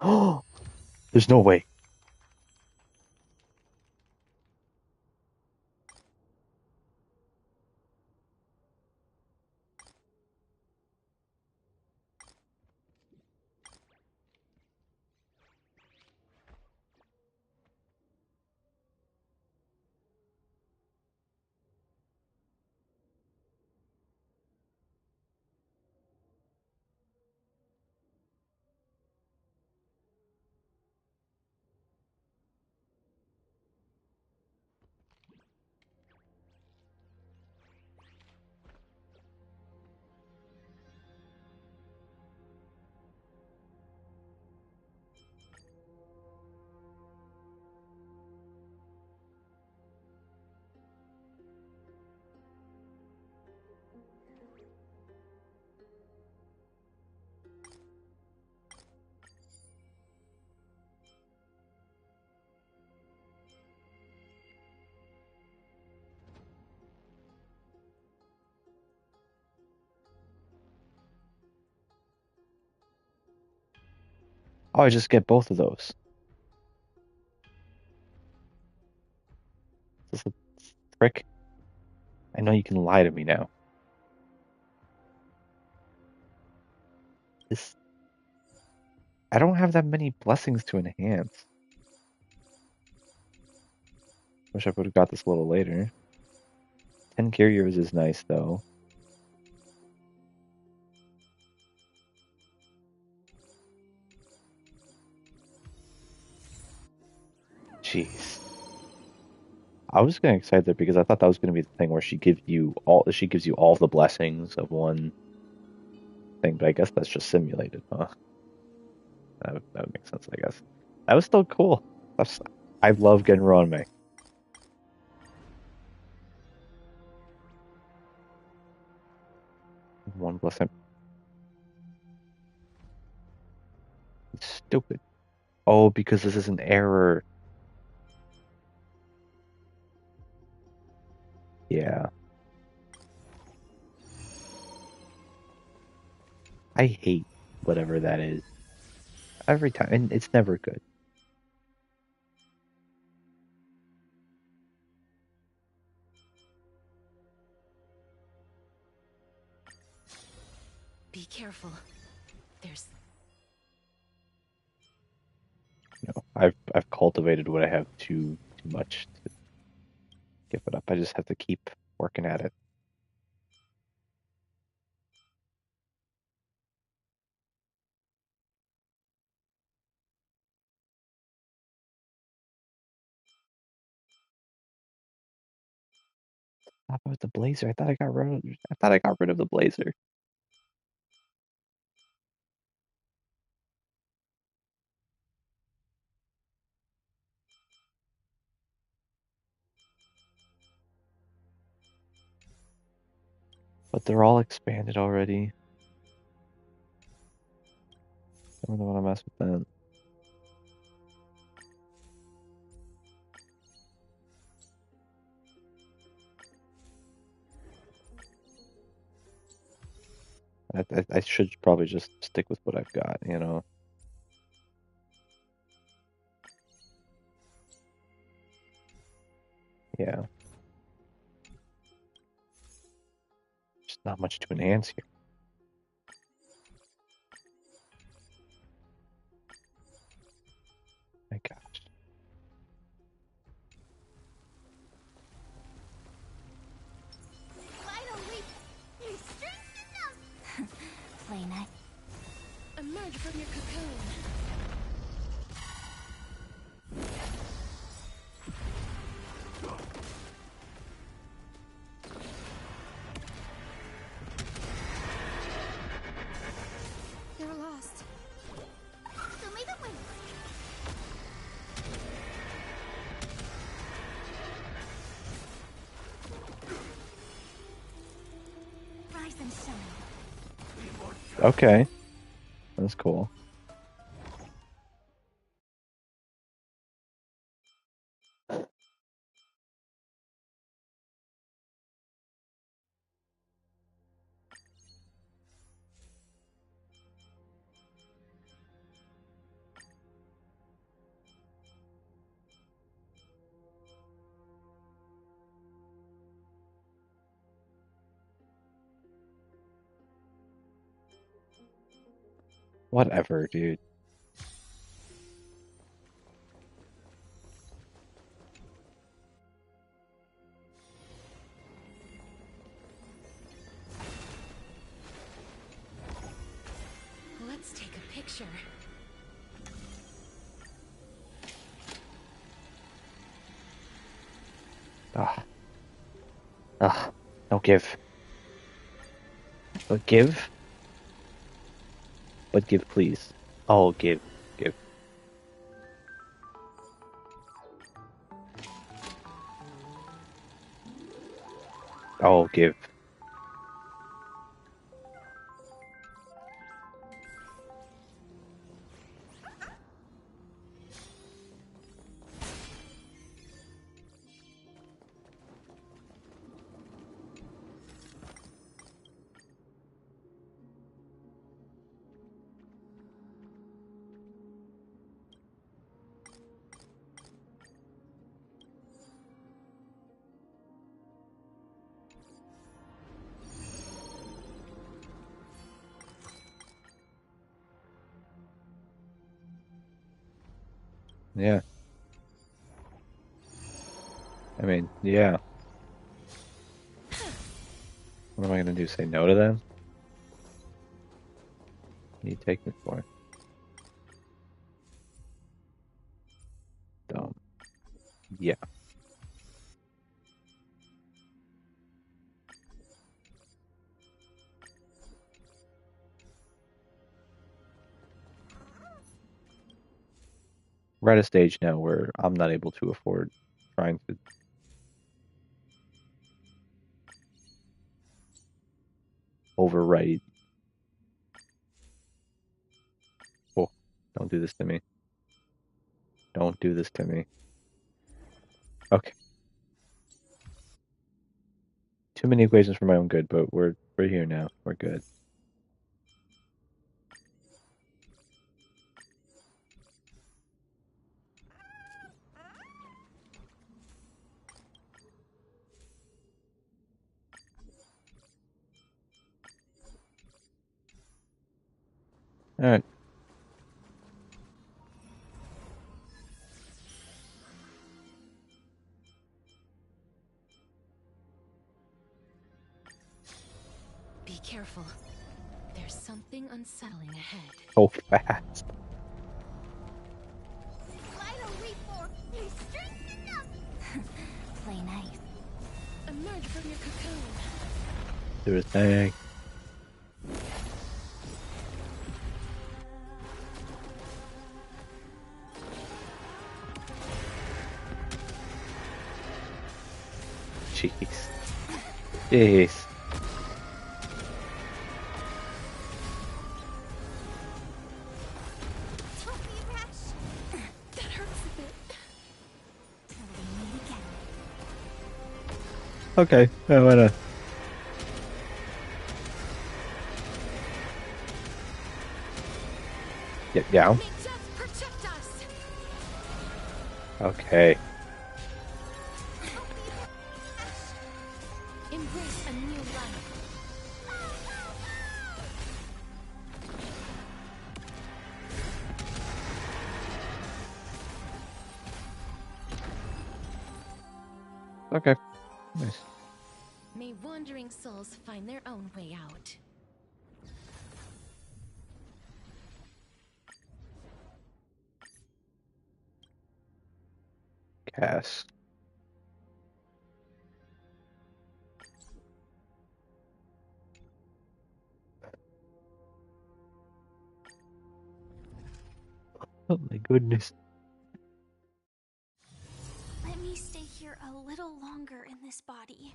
Oh, there's no way. Oh, I just get both of those. Is this a trick? I know you can lie to me now. This I don't have that many blessings to enhance. Wish I would have got this a little later. 10 carriers is nice though. Jeez. I was getting excited because I thought that was going to be the thing where she gives you all the blessings of one thing, but I guess that's just simulated, huh? That would make sense, I guess. That was still cool. That's, I love getting on me. One blessing. Stupid. Oh, because this is an error. Yeah. I hate whatever that is. Every time. And it's never good. Be careful. There's... I've cultivated what I have too much to give it up. I just have to keep working at it. How about the blazer? I thought I got rid of the blazer. But they're all expanded already. I don't want to mess with that. I should probably just stick with what I've got, you know? Yeah. Just not much to enhance here. My gosh. Finally! You're strength enough! Play night. Emerge from your cocoon. You're lost. Show me the way! Rise and shine. Okay. That's cool. Whatever, dude. Let's take a picture. Ah. Ah. Don't give. But give. But give, please. Oh, give. Give. Oh, give. Yeah. I mean, yeah. What am I gonna do? Say no to them? What do you take me for? Dumb. Yeah. We're at a stage now where I'm not able to afford trying to. Overwrite. Oh, don't do this to me. Don't do this to me. Okay. Too many equations for my own good, but we're here now. We're good. All right. Be careful. There's something unsettling ahead. So fast. Play nice. Emerge from your cocoon. Do his thing. Jeez. Jeez. That hurts a bit. Okay. I'm gonna. Get down. May just protect us. Okay. Embrace a new life. Okay. Nice. May wandering souls find their own way out. Cast. Oh my goodness. Let me stay here a little longer in this body.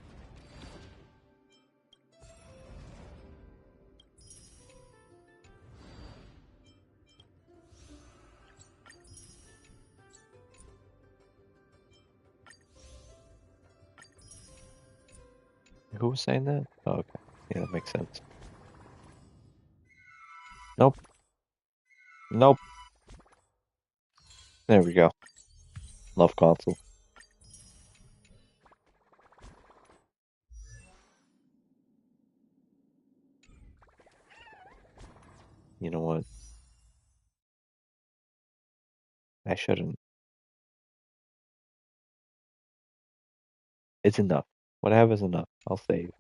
Who was saying that? Oh, okay. Yeah, that makes sense. Nope. Nope. There we go. Love console. You know what? I shouldn't. It's enough. What I have is enough. I'll save.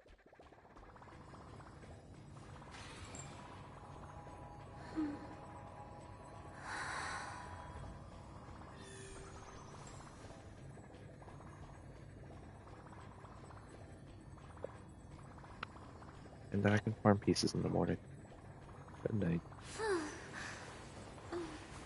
And then I can farm pieces in the morning. Good night.